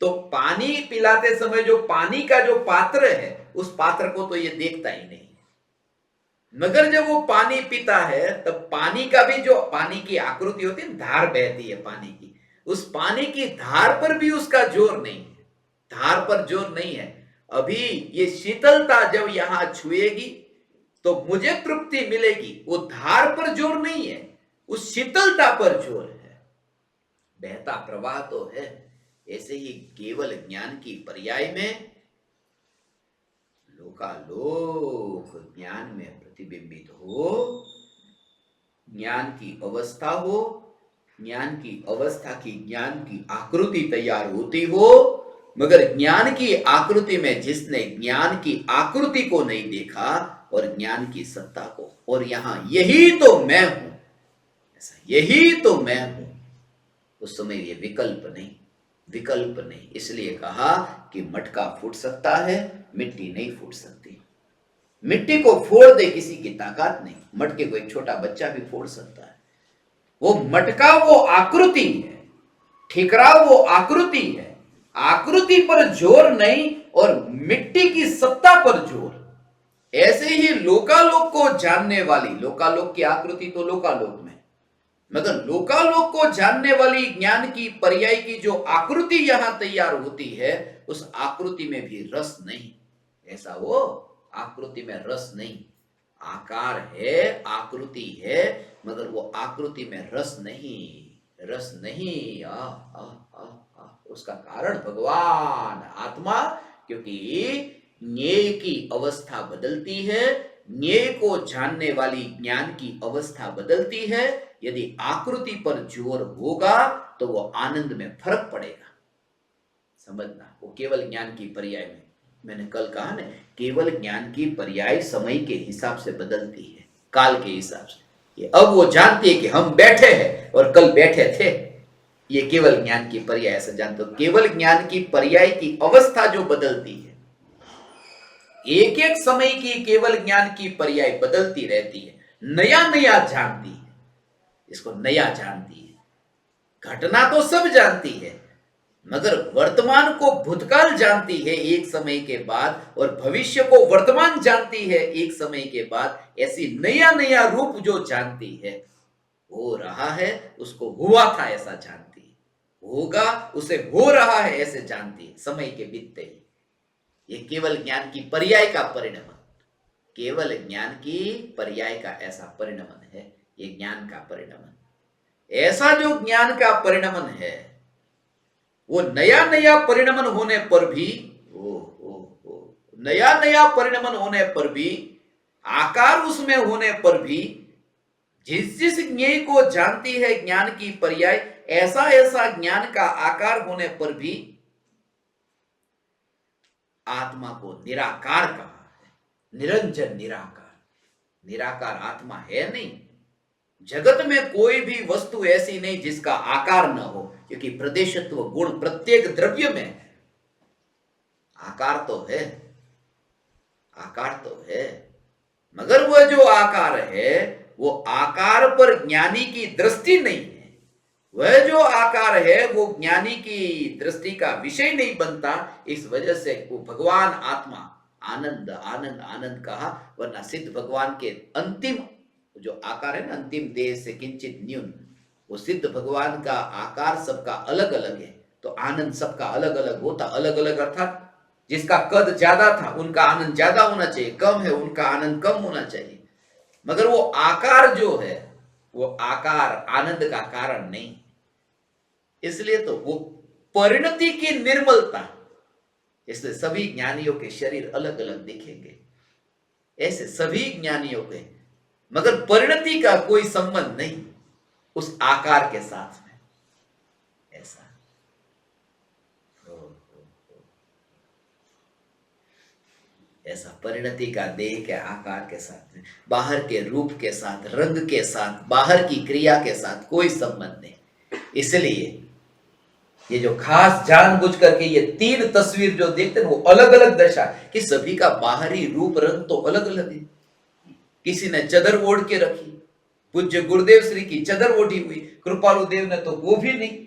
तो पानी पिलाते समय जो पानी का जो पात्र है, उस पात्र को तो ये देखता ही नहीं, मगर जब वो पानी पीता है तब पानी का भी जो पानी की आकृति होती है, धार बहती है पानी की, उस पानी की धार पर भी उसका जोर नहीं है, धार पर जोर नहीं है। अभी ये शीतलता जब यहां छुएगी तो मुझे तृप्ति मिलेगी, वो धार पर जोर नहीं है, उस शीतलता पर जोर है, बहता प्रवाह तो है। ऐसे ही केवल ज्ञान की पर्याय में लोकालोक ज्ञान में प्रतिबिंबित हो, ज्ञान की अवस्था हो, ज्ञान की अवस्था की ज्ञान की आकृति तैयार होती हो, मगर ज्ञान की आकृति में जिसने ज्ञान की आकृति को नहीं देखा और ज्ञान की सत्ता को, और यहां यही तो मैं हूं, ऐसा यही तो मैं हूं, उस समय ये विकल्प नहीं, विकल्प नहीं। इसलिए कहा कि मटका फूट सकता है, मिट्टी नहीं फूट सकती। मिट्टी को फोड़ दे किसी की ताकत नहीं, मटके को एक छोटा बच्चा भी फोड़ सकता है। वो मटका वो आकृति है, ठिकरा वो आकृति है, आकृति पर जोर नहीं और मिट्टी की सत्ता पर जोर। ऐसे ही लोकालोक को जानने वाली, लोकालोक की आकृति तो लोकालोक में, मगर लोकालोक को जानने वाली ज्ञान की पर्याय की जो आकृति यहां तैयार होती है, उस आकृति में भी रस नहीं, ऐसा वो आकृति में रस नहीं। आकार है, आकृति है, मगर वो आकृति में रस नहीं, रस नहीं। आ, आ, आ, आ, उसका कारण भगवान आत्मा, क्योंकि ज्ञेय की अवस्था बदलती है, ज्ञेय को जानने वाली ज्ञान की अवस्था बदलती है। यदि आकृति पर जोर होगा तो वो आनंद में फर्क पड़ेगा। समझना, वो केवल ज्ञान की पर्याय में, मैंने कल कहा ना, केवल ज्ञान की पर्याय समय के हिसाब से बदलती है, काल के हिसाब से। ये अब वो जानती है कि हम बैठे हैं और कल बैठे थे, ये केवल ज्ञान की पर्याय, ऐसा जानते हो। केवल ज्ञान की पर्याय की अवस्था जो बदलती है, एक एक समय की केवल ज्ञान की पर्याय बदलती रहती है, नया नया जानती है, इसको नया जानती है। घटना तो सब जानती है, मगर वर्तमान को भूतकाल जानती है एक समय के बाद, और भविष्य को वर्तमान जानती है एक समय के बाद। ऐसी नया नया रूप जो जानती है, हो रहा है उसको हुआ था ऐसा जानती है, होगा उसे हो रहा है ऐसे जानती है, समय के बीतते ही। ये केवल ज्ञान की पर्याय का परिणमन, केवल ज्ञान की पर्याय का ऐसा परिणमन है, ये ज्ञान का परिणमन। ऐसा जो ज्ञान का परिणमन है, वो नया नया परिणमन होने पर भी, नया नया परिणमन होने पर भी, आकार उसमें होने पर भी, जिस जिस ज्ञेय को जानती है ज्ञान की पर्याय, ऐसा ऐसा ज्ञान का आकार होने पर भी आत्मा को निराकार कहा है। निरंजन निराकार, निराकार आत्मा है नहीं। जगत में कोई भी वस्तु ऐसी नहीं जिसका आकार न हो, क्योंकि प्रदेशत्व गुण प्रत्येक द्रव्य में है। आकार तो है, आकार तो है, मगर वह जो आकार है, वो आकार पर ज्ञानी की दृष्टि नहीं है। वह जो आकार है वो ज्ञानी की दृष्टि का विषय नहीं बनता। इस वजह से वो भगवान आत्मा आनंद आनंद आनंद कहा, वरना सिद्ध भगवान के अंतिम जो आकार है ना, अंतिम देह से किंचित न्यून, वो सिद्ध भगवान का आकार सबका अलग अलग है, तो आनंद सबका अलग अलग होता। अलग अलग अर्थात जिसका कद ज्यादा था उनका आनंद ज्यादा होना चाहिए, कम है उनका आनंद कम होना चाहिए। मगर वो आकार जो है, वो आकार आनंद का कारण नहीं। इसलिए तो वो परिणति की निर्मलता, इसलिए सभी ज्ञानियों के शरीर अलग अलग दिखेंगे, ऐसे सभी ज्ञानियों के, मगर परिणति का कोई संबंध नहीं उस आकार के साथ में। ऐसा ऐसा परिणति का देह के आकार के साथ में, बाहर के रूप के साथ, रंग के साथ, बाहर की क्रिया के साथ कोई संबंध नहीं। इसलिए ये जो खास जानबूझ करके ये तीन तस्वीर जो देखते हैं वो अलग अलग दर्शा, कि सभी का बाहरी रूप रंग तो अलग अलग है। किसी ने चदर ओढ़ के रखी, पूज्य गुरुदेव श्री की चदर ओढ़ी हुई, कृपालु देव ने तो वो भी नहीं,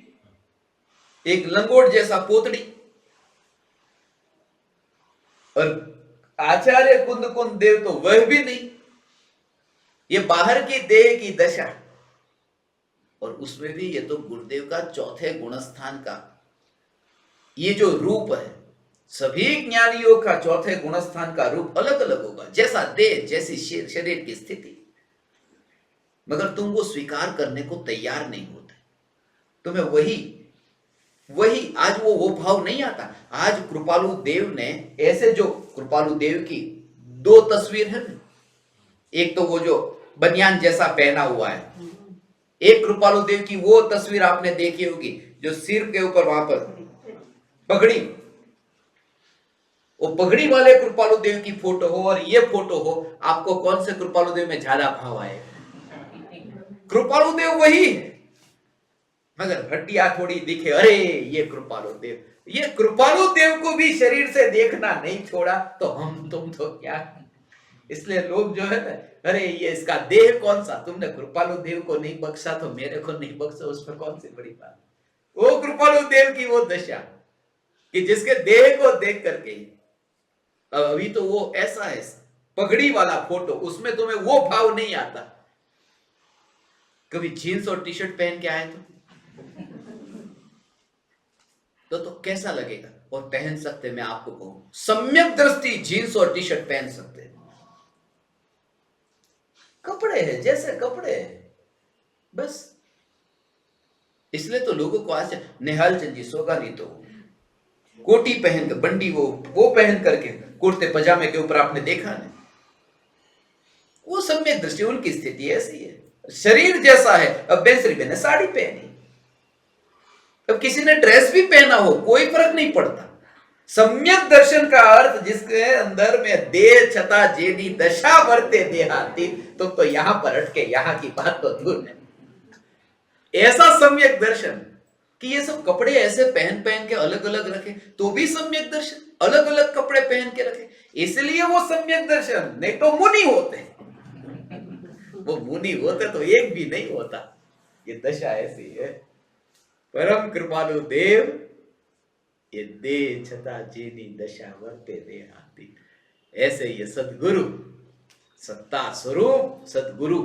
एक लंगोट जैसा पोतड़ी, और आचार्य कुंद कुंद देव तो वह भी नहीं। ये बाहर की देह की दशा, और उसमें भी ये तो गुरुदेव का चौथे गुणस्थान का ये जो रूप है, सभी ज्ञानियों का चौथे गुणस्थान का रूप अलग अलग होगा, जैसा देह जैसी शरीर की स्थिति। मगर तुम वो स्वीकार करने को तैयार नहीं होते, तुम्हें वही आज वो भाव नहीं आता। आज कृपालु देव ने ऐसे, जो कृपालु देव की दो तस्वीर है ना, एक तो वो जो बनियान जैसा पहना हुआ है, एक कृपालु देव की वो तस्वीर आपने देखी होगी जो सिर के ऊपर वहां पर पगड़ी, वो पगड़ी वाले कृपालु देव की फोटो हो और ये फोटो हो, आपको कौन से कृपालु देव में ज्यादा भाव आए? कृपालु देव वही है, मगर हड्डियां थोड़ी दिखे, अरे ये कृपालु देव। ये कृपालु देव को भी शरीर से देखना नहीं छोड़ा तो हम तुम तो क्या। इसलिए लोग जो है ना, अरे ये इसका देह कौन सा, तुमने कृपालु देव को नहीं बख्शा तो मेरे को नहीं बख्शो, उसमें कौन सी बड़ी बात। वो कृपालु देव की वो दशा कि जिसके देह को देख करके, अभी तो वो ऐसा है पगड़ी वाला फोटो, उसमें तुम्हें वो भाव नहीं आता। कभी जीन्स और टी शर्ट पहन के आए तो कैसा लगेगा? और पहन सकते, मैं आपको कहूं, सम्यक दृष्टि जीन्स और टी शर्ट पहन सकते हैं। कपड़े हैं जैसे कपड़े हैं, बस। इसलिए तो लोगों को आज निहाल चंद जी सोगा नहीं तो कोटी पहन कर, बंडी वो पहन करके कुर्ते पजामे के ऊपर आपने देखा नहीं, वो सम्यक दृष्टि, उनकी स्थिति ऐसी है। शरीर जैसा है, अब बेंसरी बहन ने साड़ी पहनी, अब किसी ने ड्रेस भी पहना हो, कोई फर्क नहीं पड़ता। सम्यक दर्शन का अर्थ जिसके अंदर में देह छता जेदी दशा वर्ते देहाती, तो यहां पर अटके, यहां की बात तो दूर है। ऐसा सम्यक दर्शन कि ये सब कपड़े ऐसे पहन पहन के अलग अलग रखे तो भी सम्यक दर्शन, अलग अलग कपड़े पहन के रखे, इसलिए वो सम्यक दर्शन। नहीं तो मुनि होते, वो मुनि होते तो एक भी नहीं होता। ये दशा ऐसी है। परम कृपालु देव, ये दे छता जेनी दशा वर्ते देहाती, ऐसे ये सदगुरु, सत्ता स्वरूप सदगुरु,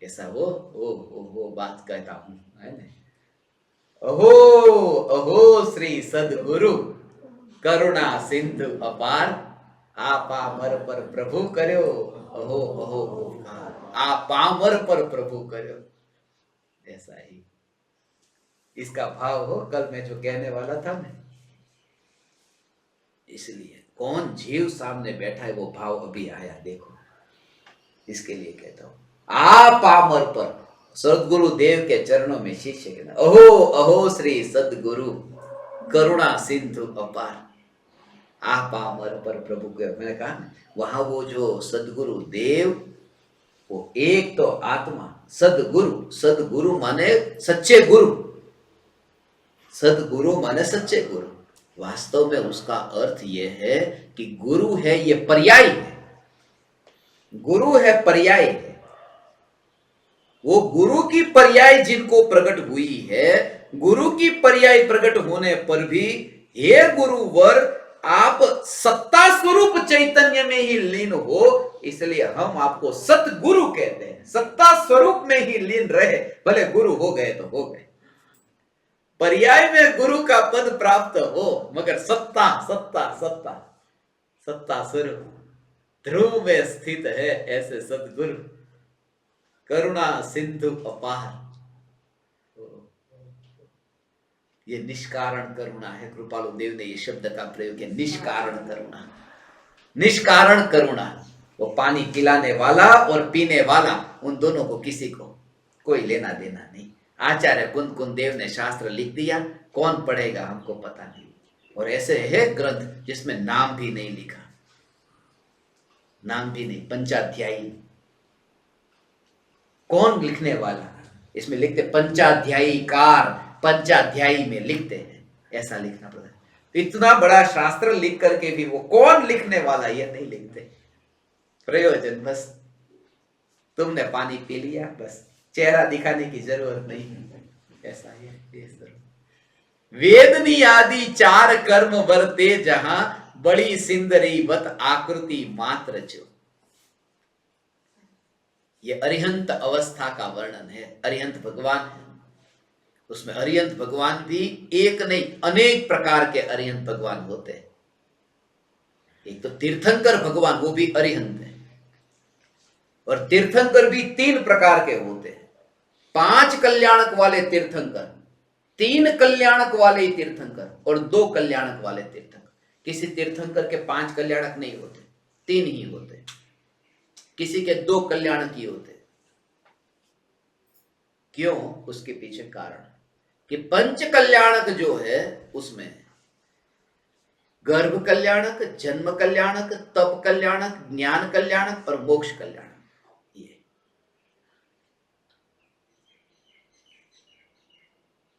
ऐसा वो बात कहता हूं, है ना। अहो अहो श्री सदगुरु, करुणा सिंधु अपार, आप पामर पर प्रभु करो, अहो अहो आप पामर पर प्रभु करो। ऐसा ही इसका भाव हो। कल मैं जो कहने वाला था मैं, इसलिए कौन जीव सामने बैठा है वो भाव अभी आया, देखो इसके लिए कहता हूं। आप पामर पर, सदगुरु देव के चरणों में शिष्य के, अहो अहो श्री सदगुरु, करुणा सिंधु अपार, आप पामर पर प्रभु के। मैंने कहा वहां वो जो सदगुरु देव, वो एक तो आत्मा, सदगुरु, सदगुरु माने सच्चे गुरु, सदगुरु माने सच्चे गुरु। वास्तव में उसका अर्थ यह है कि गुरु है, ये पर्याय है, गुरु है पर्याय है। वो गुरु की पर्याय जिनको प्रकट हुई है, गुरु की पर्याय प्रकट होने पर भी, हे गुरुवर आप सत्ता स्वरूप चैतन्य में ही लीन हो, इसलिए हम आपको सतगुरु कहते हैं। सत्ता स्वरूप में ही लीन रहे, भले गुरु हो गए तो हो गए, पर्याय में गुरु का पद प्राप्त हो, मगर सत्ता सत्ता सत्ता सत्ता स्वरूप ध्रुव में स्थित है ऐसे सदगुरु, करुणा सिंधु अपार। ये निष्कारण करुणा है। कृपालु देव ने ये शब्द का प्रयोग किया, निष्कारण करुणा, निष्कारण करुणा। वो पानी पिलाने वाला और पीने वाला, उन दोनों को किसी को कोई लेना देना नहीं। आचार्य कुंद देव ने शास्त्र लिख दिया, कौन पढ़ेगा हमको पता नहीं। और ऐसे है ग्रंथ जिसमें नाम भी नहीं लिखा, नाम भी नहीं, पंचाध्यायी, कौन लिखने वाला, इसमें लिखते पंचाध्यायी कार, पंचाध्यायी में लिखते हैं, ऐसा लिखना पड़ता है। तो इतना बड़ा शास्त्र लिख करके भी वो कौन लिखने वाला, ये नहीं लिखते। प्रयोजन बस, तुमने पानी पी लिया, बस चेहरा दिखाने की जरूरत नहीं है, ऐसा है। वेदनी आदि चार कर्म वर्ते जहां, बड़ी सिंदरी वत आकृति मात्र जो। ये अरिहंत अवस्था का वर्णन है। अरिहंत भगवान है, उसमें अरिहंत भगवान भी एक नहीं अनेक प्रकार के अरिहंत भगवान होते हैं। एक तो तीर्थंकर भगवान, वो भी अरिहंत है, और तीर्थंकर भी तीन प्रकार के होते हैं। 5 कल्याणक वाले तीर्थंकर, 3 कल्याणक वाले तीर्थंकर और 2 कल्याणक वाले तीर्थंकर। किसी तीर्थंकर के 5 कल्याणक नहीं होते, 3 ही होते, किसी के 2 कल्याणक ही होते। क्यों? उसके पीछे कारण कि पंच कल्याणक जो है उसमें गर्भ कल्याणक, जन्म कल्याणक, तप कल्याणक, ज्ञान कल्याणक और मोक्ष कल्याणक,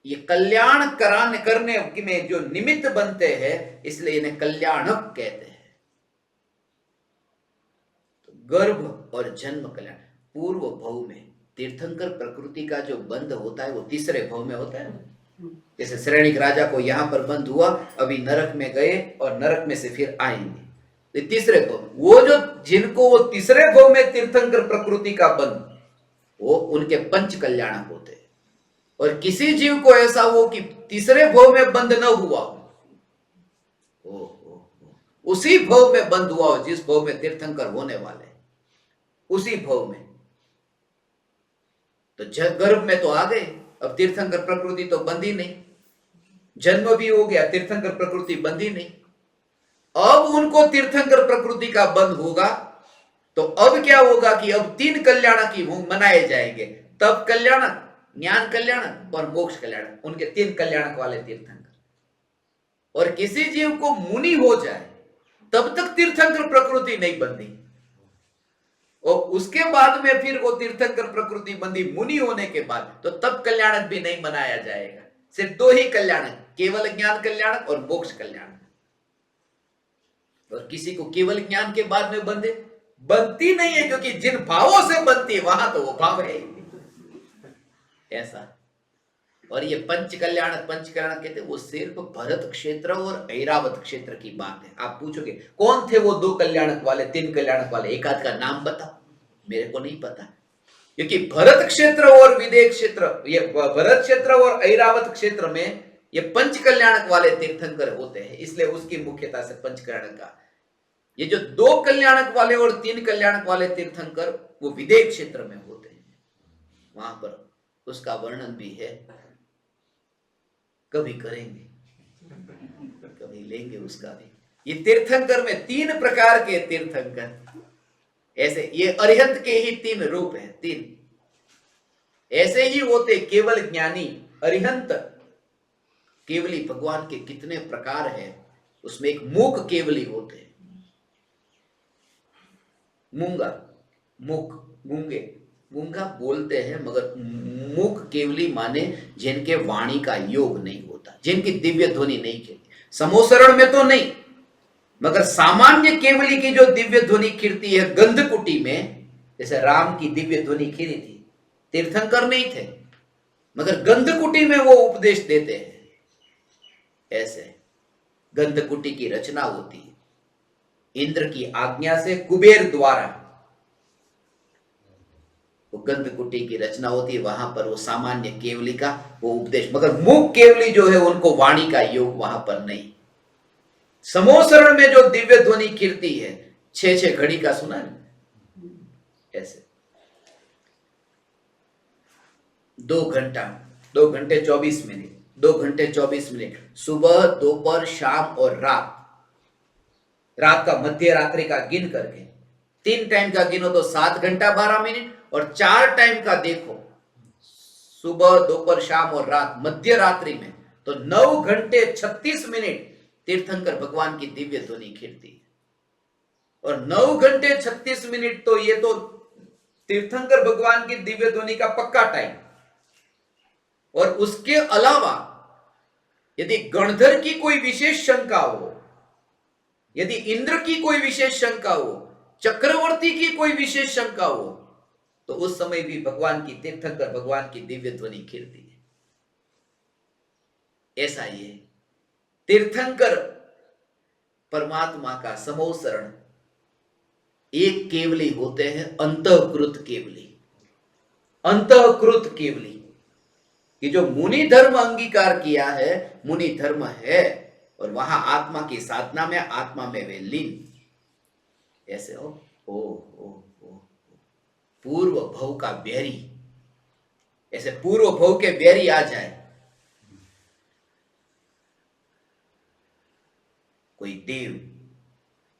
ये कल्याण करने में जो निमित्त बनते हैं, इसलिए इन्हें कल्याणक कहते हैं। तो गर्भ और जन्म कल्याण, पूर्व भव में तीर्थंकर प्रकृति का जो बंध होता है वो तीसरे भव में होता है। जैसे श्रेणिक राजा को यहां पर बंध हुआ, अभी नरक में गए और नरक में से फिर आएंगे, तो तीसरे भव। वो जो जिनको वो तीसरे भव में तीर्थंकर प्रकृति का बंध, वो उनके पंच कल्याणक होते हैं। और किसी जीव को ऐसा हो कि तीसरे भव में बंद न हुआ हो, उसी भव में बंद हुआ हो जिस भव में तीर्थंकर होने वाले, उसी भव में। तो गर्भ में तो आ गए, अब तीर्थंकर प्रकृति तो बंदी नहीं, जन्म भी हो गया, तीर्थंकर प्रकृति बंदी नहीं। अब उनको तीर्थंकर प्रकृति का बंध होगा, तो अब क्या होगा कि अब तीन कल्याणक ही मनाए जाएंगे। तब कल्याणक, ज्ञान कल्याणक और मोक्ष कल्याणक, उनके तीन कल्याणक वाले तीर्थंकर। और किसी जीव को मुनि हो जाए तब तक तीर्थंकर प्रकृति नहीं बंधी, और उसके बाद में फिर वो तीर्थंकर प्रकृति बंधी मुनि होने के बाद, तो तब कल्याणक भी नहीं मनाया जाएगा। सिर्फ दो ही कल्याणक, केवल ज्ञान कल्याणक और मोक्ष कल्याणक। और किसी को केवल ज्ञान के बाद में बंधे, बनती नहीं है, क्योंकि जिन भावों से बनती है वहां तो वो भाव है ऐसा। और ये पंच कल्याणक कहते हैं, वो सिर्फ भरत क्षेत्र और ऐरावत क्षेत्र की बात है। आप पूछोगे कौन थे वो दो कल्याणक वाले, तीन कल्याणक वाले, एक आध का नाम बताओ, मेरे को नहीं पता। क्योंकि भरत क्षेत्र और विदेह क्षेत्र, ये भरत क्षेत्र और ऐरावत क्षेत्र में ये पंच कल्याणक वाले तीर्थंकर होते हैं, इसलिए उसकी मुख्यता से पंच कल्याणक का। ये जो दो कल्याणक वाले और तीन कल्याणक वाले तीर्थंकर वो विदेह क्षेत्र में होते हैं, वहां पर उसका वर्णन भी है, कभी करेंगे, कभी लेंगे उसका भी। ये तीर्थंकर में तीन प्रकार के तीर्थंकर, ऐसे ये अरिहंत के ही तीन रूप हैं, तीन ऐसे ही होते केवल ज्ञानी अरिहंत। केवली भगवान के कितने प्रकार हैं, उसमें एक मूक केवली होते हैं, मूंगा, मुख, गूंगे, गूंगा बोलते हैं मगर मुख केवली माने जिनके वाणी का योग नहीं होता, जिनकी दिव्य ध्वनि नहीं खिलती। समोसरण में तो नहीं, मगर सामान्य केवली की जो दिव्य ध्वनि खिलती है गंधकुटी में, जैसे राम की दिव्य ध्वनि खिली थी, तीर्थंकर नहीं थे मगर गंधकुटी में वो उपदेश देते हैं। ऐसे गंधकुटी की रचना होती है इंद्र की आज्ञा से, कुबेर द्वारा वो गंधकुटी की रचना होती है, वहां पर वो सामान्य केवली का वो उपदेश, मगर मूक केवली जो है उनको वाणी का योग वहां पर नहीं। समोसरण में जो दिव्य ध्वनि कीर्ति है, 6-6 घड़ी का सुना है ऐसे, 2 घंटा, 2 घंटे 24 मिनट, 2 घंटे 24 मिनट, सुबह, दोपहर, शाम और रात, रात का मध्य रात्रि का गिन करके, 3 टाइम का गिनो तो 7 घंटा 12 मिनट, और 4 टाइम का देखो, सुबह, दोपहर, शाम और रात, मध्य रात्रि में, तो 9 घंटे 36 मिनट तीर्थंकर भगवान की दिव्य ध्वनि खिलती है। और 9 घंटे 36 मिनट तो ये तो तीर्थंकर भगवान की दिव्य ध्वनि का पक्का टाइम। और उसके अलावा यदि गणधर की कोई विशेष शंका हो, यदि इंद्र की कोई विशेष शंका हो, चक्रवर्ती की कोई विशेष शंका हो, तो उस समय भी भगवान की, तीर्थंकर भगवान की दिव्य ध्वनि खिलती है। ऐसा ही है तीर्थंकर परमात्मा का समोसरण एक केवली होते हैं, अंतःकृत केवली, अंतःकृत केवली कि जो मुनि धर्म अंगीकार किया है, मुनि धर्म है, और वहां आत्मा की साधना में, आत्मा में वे लीन। ऐसे हो पूर्व भव का बैरी, ऐसे पूर्व भव के बैरी आ जाए, कोई देव,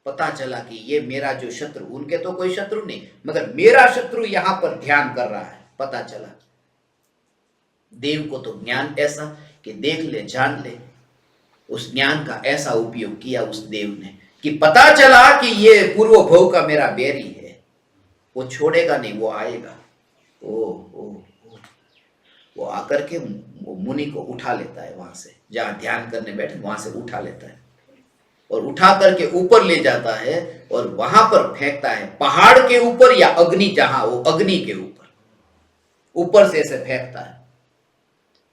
पता चला कि ये मेरा जो शत्रु, उनके तो कोई शत्रु नहीं मगर मेरा शत्रु यहां पर ध्यान कर रहा है, पता चला, देव को तो ज्ञान ऐसा कि देख ले, जान ले, उस ज्ञान का ऐसा उपयोग किया उस देव ने कि पता चला कि ये पूर्व भव का मेरा बैरी है, वो छोड़ेगा नहीं, वो आएगा। वो आकर के वो मुनि को उठा लेता है, वहां से जहां ध्यान करने बैठे वहां से उठा लेता है और उठा करके ऊपर ले जाता है और वहां पर फेंकता है, पहाड़ के ऊपर या अग्नि, जहां वो अग्नि के ऊपर से ऐसे फेंकता है।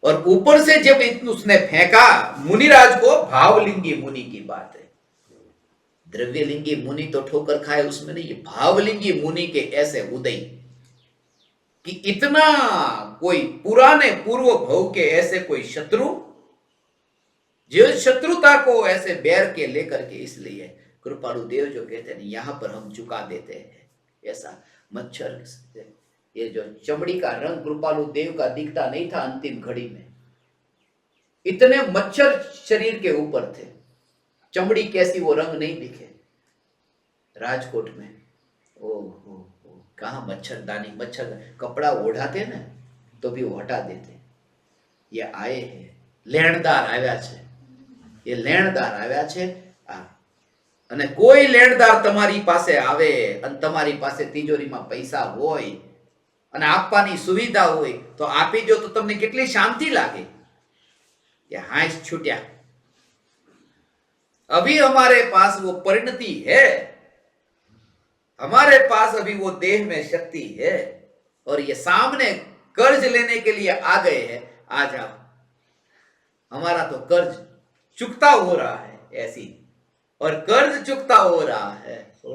और ऊपर से जब उसने फेंका मुनिराज को, भावलिंगी मुनि की बात है, द्रव्यलिंगी मुनि तो ठोकर खाए उसमें नहीं, ये भावलिंगी मुनि के ऐसे उदय कि इतना कोई पुराने पूर्व भव के ऐसे कोई शत्रु, जो शत्रुता को ऐसे बैर के लेकर के, इसलिए कृपालु देव जो कहते हैं यहां पर हम चुका देते हैं। ऐसा मच्छर, ये जो चमड़ी का रंग कृपालु देव का दिखता नहीं था अंतिम घड़ी में, इतने मच्छर शरीर के ऊपर थे, चमड़ी कैसी वो रंग नहीं दिखे। राजकोट में ओ कहा मच्छरदानी, मच्छर कपड़ा ओढ़ाते ना तो भी वो हटा देते। ये आए है लेणदार આવ્યા છે, એ લેણદાર આવ્યા છે અને કોઈ લેણદાર તમારી પાસે આવે અને તમારી પાસે તિજોરીમાં પૈસા હોય અને આપવાની સુવિધા હોય તો આપી દો તો તમને કેટલી શાંતિ લાગે। ये हाथ छूटिया, अभी हमारे पास वो परिणति है, हमारे पास अभी वो देह में शक्ति है और ये सामने कर्ज लेने के लिए आ गए हैं, आ जाओ। हमारा तो कर्ज चुकता हो रहा है ऐसी, और कर्ज चुकता हो रहा है, ओ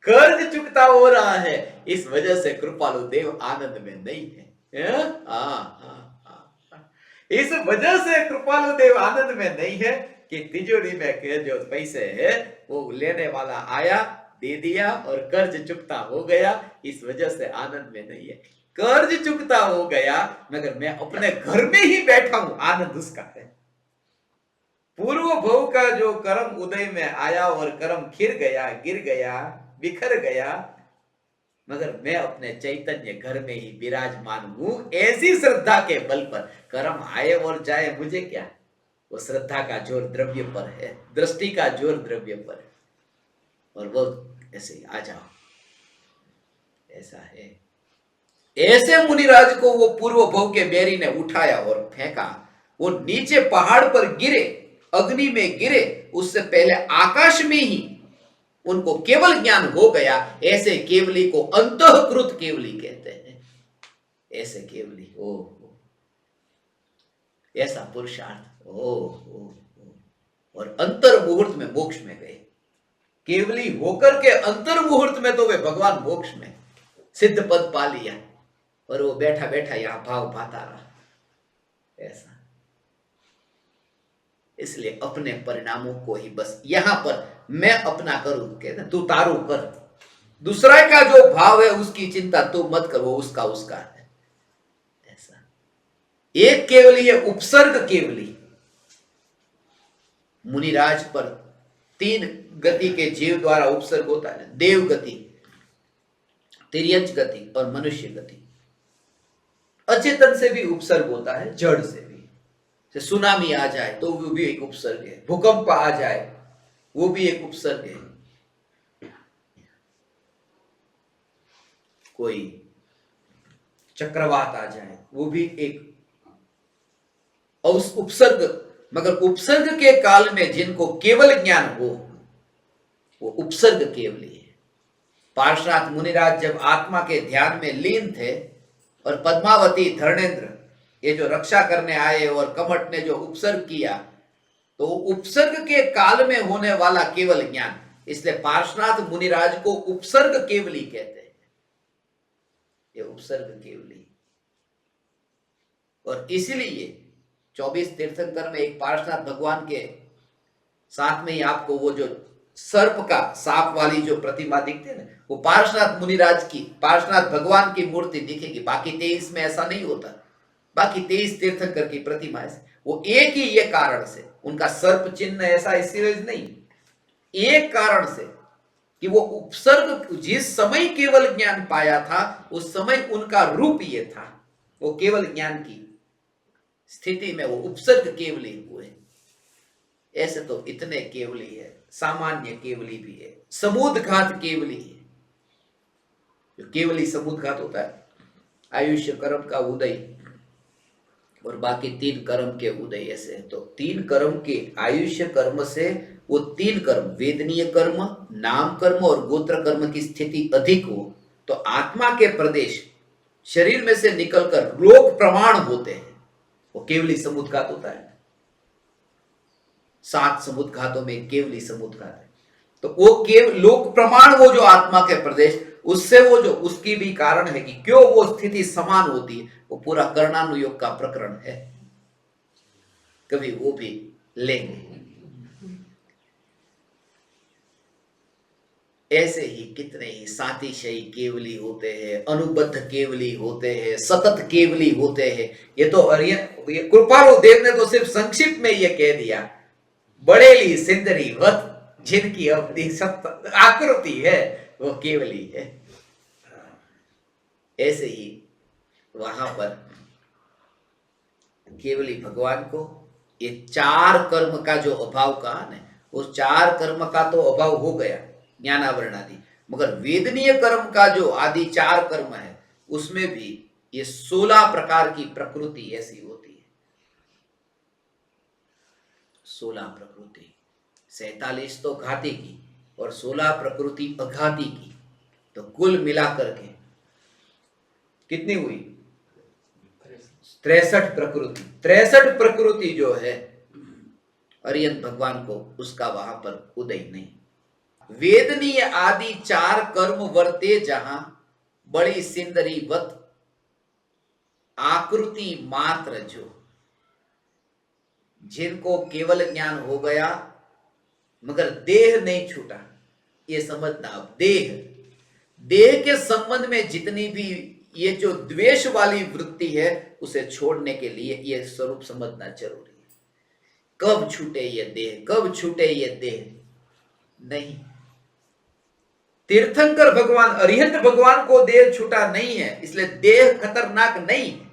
कर्ज चुकता हो रहा है। इस वजह से कृपालु देव आनंद में नहीं है। इस वजह से कृपालु देव आनंद में नहीं है कि तिजोरी में के जो पैसे है वो लेने वाला आया दे दिया और कर्ज चुकता हो गया, इस वजह से आनंद में नहीं है। कर्ज चुकता हो गया मगर मैं अपने घर में ही बैठा हूं, आनंद उसका है। पूर्व भव का जो कर्म उदय में आया और कर्म खिर गया, गिर गया, बिखर गया, मगर मैं अपने चैतन्य घर में ही विराजमान हूं। ऐसी श्रद्धा के बल पर कर्म आए और जाए मुझे क्या, वो श्रद्धा का जोर द्रव्य पर है, दृष्टि का जोर द्रव्य पर है, और वो ऐसे आ जाओ, ऐसा है। ऐसे मुनिराज को वो पूर्व भव के बैरी ने उठाया और फेंका। वो नीचे पहाड़ पर गिरे, अग्नि में गिरे, उससे पहले आकाश में ही उनको केवल ज्ञान हो गया। ऐसे केवली को अंतःकृत केवली कहते हैं। ऐसे केवली ओ ऐसा पुरुषार्थ ओ और अंतर मुहूर्त में मोक्ष में गए। केवली होकर के अंतर मुहूर्त में तो वे भगवान मोक्ष में सिद्ध पद पा लिया, और वो बैठा बैठा यहां भाव पाता रहा। ऐसा इसलिए अपने परिणामों को ही बस यहां पर मैं अपना करूं, कहते तू तारू कर, दूसरा का जो भाव है उसकी चिंता तू मत कर, वो उसका उसका है। ऐसा एक केवली है उपसर्ग केवली। मुनिराज पर 3 गति के जीव द्वारा उपसर्ग होता है, देव गति, तिर्यंच गति और मनुष्य गति। अचेतन से भी उपसर्ग होता है, जड़ से भी। जैसे सुनामी आ जाए तो वो भी एक उपसर्ग है, भूकंप आ जाए वो भी एक उपसर्ग है, कोई चक्रवात आ जाए वो भी एक उपसर्ग। मगर उपसर्ग के काल में जिनको केवल ज्ञान हो वो उपसर्ग केवली है। पार्श्वनाथ मुनिराज जब आत्मा के ध्यान में लीन थे और पद्मावती धर्मेंद्र ये जो रक्षा करने आए और कमट ने जो उपसर्ग किया, तो उपसर्ग के काल में होने वाला केवल ज्ञान, इसलिए पार्श्वनाथ मुनिराज को उपसर्ग केवली कहते हैं। ये उपसर्ग केवली, और इसीलिए 24 तीर्थंकर में एक पार्श्वनाथ भगवान के साथ में ही आपको वो जो सर्प का सांप वाली जो प्रतिमा दिखती है ना, वो पार्श्वनाथ मुनिराज की, पार्श्वनाथ भगवान की मूर्ति दिखेगी। बाकी 23 में ऐसा नहीं होता। बाकी 23 तीर्थंकर की प्रतिमा है, वो एक ही ये कारण से उनका सर्प चिन्ह ऐसा इसलिए नहीं, एक कारण से कि वो उपसर्ग जिस समय केवल ज्ञान पाया था उस समय उनका रूप ये था, वो केवल ज्ञान की स्थिति में वो उपसर्ग केवली हुए। ऐसे तो इतने केवली है, सामान्य केवली भी है, समुद्घात केवली है। जो केवली समुद्घात होता है, आयुष्य कर्म का उदय और बाकी 3 कर्म के उदय। ऐसे तो 3 कर्म के आयुष्य कर्म से वो 3 कर्म, वेदनीय कर्म, नाम कर्म और गोत्र कर्म की स्थिति अधिक हो तो आत्मा के प्रदेश शरीर में से निकलकर लोक प्रमाण होते हैं, वो केवली समुद्घात होता है। 7 समुद्घातों में केवली समुद्घात है, तो वो लोक प्रमाण, वो जो आत्मा के प्रदेश, उससे वो जो उसकी भी कारण है कि क्यों वो स्थिति समान होती है, वो पूरा कर्णानुयोग का प्रकरण है, कभी वो भी लेंगे। ऐसे ही कितने ही सातिशयी केवली होते हैं, अनुबद्ध केवली होते हैं, सतत केवली होते हैं। ये तो ये कृपालु देव ने तो सिर्फ संक्षिप्त में ये कह दिया, बड़ेली सिंदरी वत, जिनकी अपनी सत्ता आकृति है वो केवली है। ऐसे ही वहां पर केवली भगवान को ये चार कर्म का जो अभाव कहा ना, उस चार कर्म का तो अभाव हो गया ज्ञानावरण आदि, मगर वेदनीय कर्म का जो आदि चार कर्म है उसमें भी ये 16 प्रकार की प्रकृति ऐसी होती है। 16 प्रकृति, 47 तो घाती की और 16 प्रकृति अघाती की, तो कुल मिलाकर के कितनी हुई? 63 प्रकृति। 63 प्रकृति जो है अरिहंत भगवान को उसका वहां पर उदय नहीं। वेदनीय आदि चार कर्म वर्ते जहां, बड़ी सिंदरी वत आकृति मात्र जो, जिनको केवल ज्ञान हो गया मगर देह नहीं छूटा, ये समझना। अब देह के संबंध में जितनी भी ये जो द्वेष वाली वृत्ति है उसे छोड़ने के लिए ये स्वरूप समझना जरूरी है। कब छूटे ये देह, कब छूटे ये देह? नहीं, तीर्थंकर भगवान अरिहंत भगवान को देह छूटा नहीं है, इसलिए देह खतरनाक नहीं है।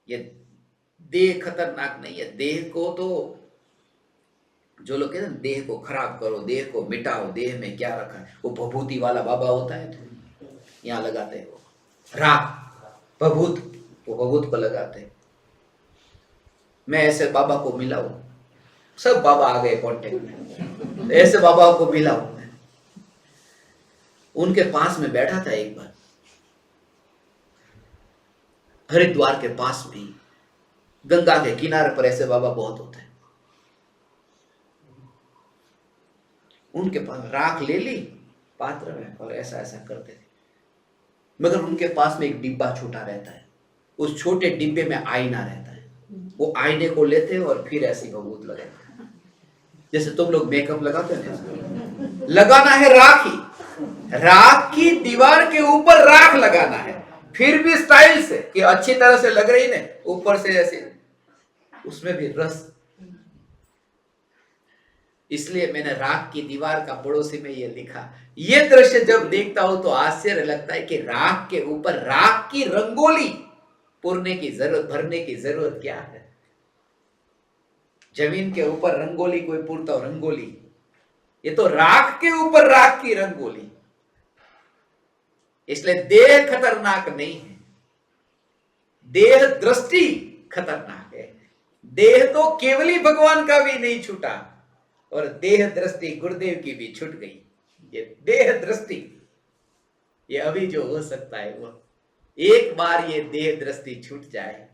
ये देह खतरनाक नहीं है। देह को तो जो लोग कहते हैं देह को खराब करो, देह को मिटाओ, देह में क्या रखा है, वो भभूति वाला बाबा होता है तो यहां लगाते हैं वो राख भभूत, वो भभूत को लगाते हैं। मैं ऐसे बाबा को मिला हूं, सब बाबा आ गए कांटेक्ट में, ऐसे बाबा को मिला हूं मैं। उनके पास में बैठा था एक बार, हरिद्वार के पास भी गंगा के किनारे पर ऐसे बाबा बहुत होते हैं। उनके पास राख ले ली पात्र में और ऐसा ऐसा करते थे, मगर उनके पास में एक डिब्बा छोटा रहता है, उस छोटे डिब्बे में आईना रहता है, वो आईने को लेते हैं और फिर ऐसी भभूत लगाते हैं, जैसे तुम लोग मेकअप लगाते हो। लगाना है राख की दीवार के ऊपर राख लगाना है, फिर भी स्टाइल से कि अच्छी तरह से लग रही ने, ऊपर से ऐसे उसमें भी रस। इसलिए मैंने राख की दीवार का पड़ोसी में ये लिखा। ये दृश्य जब देखता हूं तो आश्चर्य लगता है कि राख के ऊपर राख की रंगोली भरने की जरूरत क्या है? जमीन के ऊपर रंगोली कोई पूरता हो रंगोली, ये तो राख के ऊपर राख की रंगोली। इसलिए देह खतरनाक नहीं है, देह दृष्टि खतरनाक है। देह तो केवली भगवान का भी नहीं छूटा और देह दृष्टि गुरुदेव की भी छूट गई। ये देह दृष्टि ये अभी जो हो सकता है वो एक बार ये देह दृष्टि छूट जाए,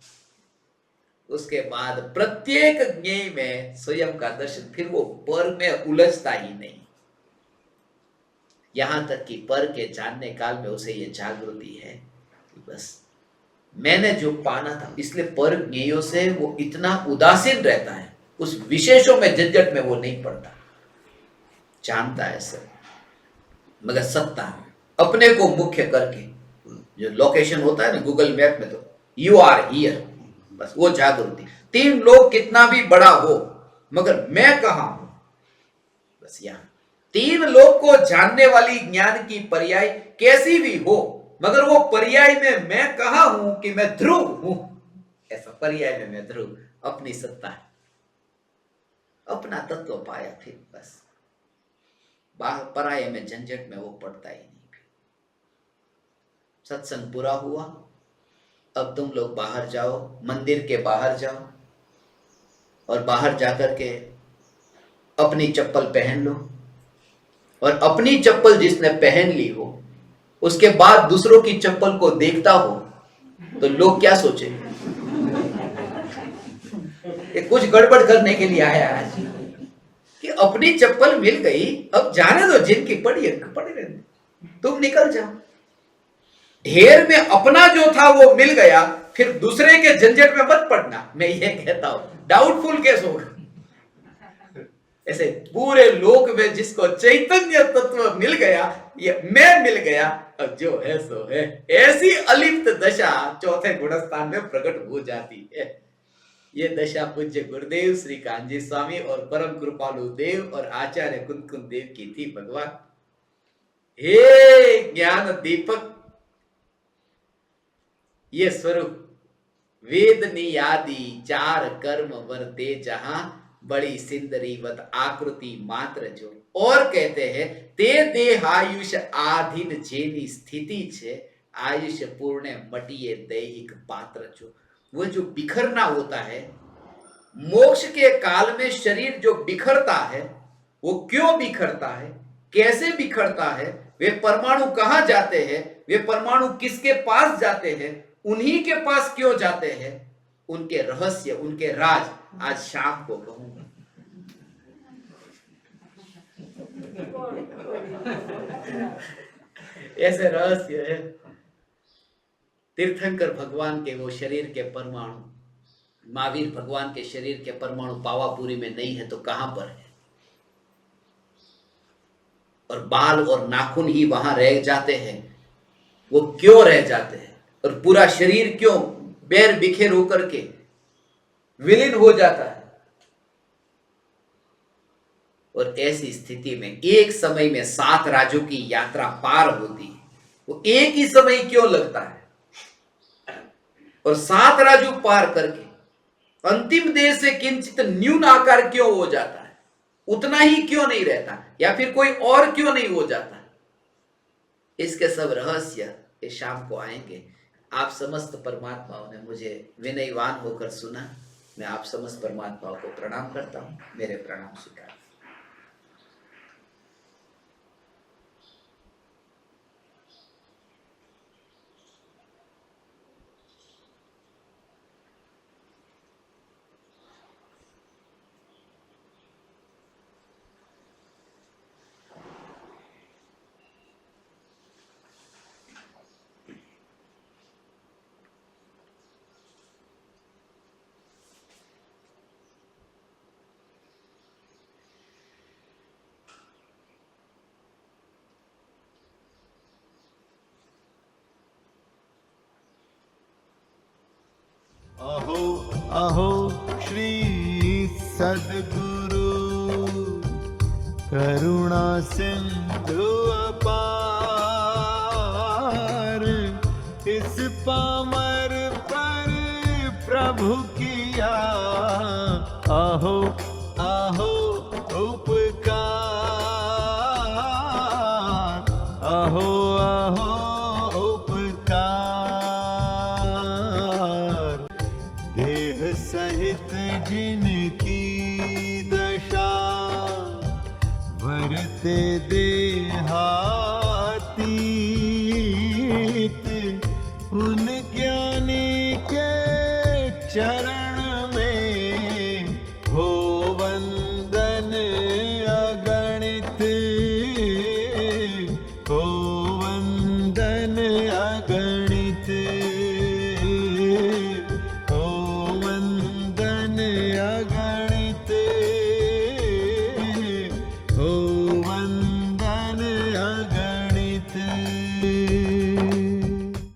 उसके बाद प्रत्येक ज्ञेय में स्वयं का दर्शन, फिर वो पर में उलझता ही नहीं। यहां तक कि पर के जानने काल में उसे ये जागृति है कि बस मैंने जो पाना था, इसलिए पर ज्ञेयों से वो इतना उदासीन रहता है, उस विशेषों में झंझट में वो नहीं पड़ता, जानता है सब, मगर सत्ता अपने को मुख्य करके जो लोकेशन होता है ना गूगल मैप में, तो यू आर हियर, बस वो जागृति। 3 लोग कितना भी बड़ा हो मगर मैं कहां हूं, बस यहां 3 लोग को जानने वाली ज्ञान की पर्याय कैसी भी हो, मगर वो पर्याय में मैं कहां हूं कि मैं ध्रुव हूं, ऐसा पर्याय में मैं ध्रुव, अपनी सत्ता है, अपना तत्व पाया, फिर बस पराये में झंझट में वो पड़ता ही नहीं। सत्संग पूरा हुआ, अब तुम लोग बाहर जाओ, मंदिर के बाहर जाओ और बाहर जाकर के अपनी चप्पल पहन लो, और अपनी चप्पल जिसने पहन ली हो उसके बाद दूसरों की चप्पल को देखता हो तो लोग क्या सोचेंगे? ये कुछ गड़बड़ करने के लिए आया आज कि अपनी चप्पल मिल गई, अब जाने दो, जिनकी पड़ी है पड़ी रहने, तुम निकल जाओ। ढेर में अपना जो था वो मिल गया, फिर दूसरे के झंझट में मत पड़ना, मैं ये कहता हूं, डाउटफुल केस होगा। ऐसे पूरे लोक में जिसको चैतन्य तत्व मिल गया, ये मैं मिल गया, अब जो है सो है, ऐसी अलिप्त दशा चौथे गुणस्थान में प्रकट हो जाती है। ये दशा पूज्य गुरुदेव श्री कांजी स्वामी और परम कृपालु देव और आचार्य कुंदकुंद देव की थी भगवान। हे ज्ञान दीपक, ये स्वरूप वेद नियादि चार कर्म वर्ते जहां, बड़ी सिंदरीवत आकृति मात्र जो। और कहते हैं ते देहायुष आधीन जेनी स्थिति छे, आयुष्य पूर्ण मटिए दैहिक पात्र जो। वो जो बिखरना होता है, मोक्ष के काल में शरीर जो बिखरता है, वो क्यों बिखरता है, कैसे बिखरता है, वे परमाणु कहां जाते हैं, वे परमाणु किसके पास जाते हैं, उन्हीं के पास क्यों जाते हैं, उनके रहस्य, उनके राज आज शाम को कहूंगा। ऐसे रहस्य है। तीर्थंकर भगवान के वो शरीर के परमाणु, महावीर भगवान के शरीर के परमाणु पावापुरी में नहीं है तो कहां पर है? और बाल और नाखून ही वहां रह जाते हैं, वो क्यों रह जाते हैं? और पूरा शरीर क्यों बैर बिखेर होकर के विलीन हो जाता है? और ऐसी स्थिति में एक समय में 7 राज्यों की यात्रा पार होती है, वो एक ही समय क्यों लगता है? और 7 राज्यों पार करके अंतिम देश से किंचित न्यून आकार क्यों हो जाता है? उतना ही क्यों नहीं रहता, या फिर कोई और क्यों नहीं हो जाता? इसके सब रहस्य इस शाम को आएंगे। आप समस्त परमात्माओं ने मुझे विनयवान होकर सुना। मैं आप समस्त परमात्माओं को प्रणाम करता हूं। मेरे प्रणाम स्वीकार। अहो अहो श्री सद्गुरु करुणा सिंधु अपार, इस पामर पर प्रभु किया अहो अहो उपकार, अहो अहो सहित जिनकी दशा वरते देहातीत, उन ज्ञानी के चरण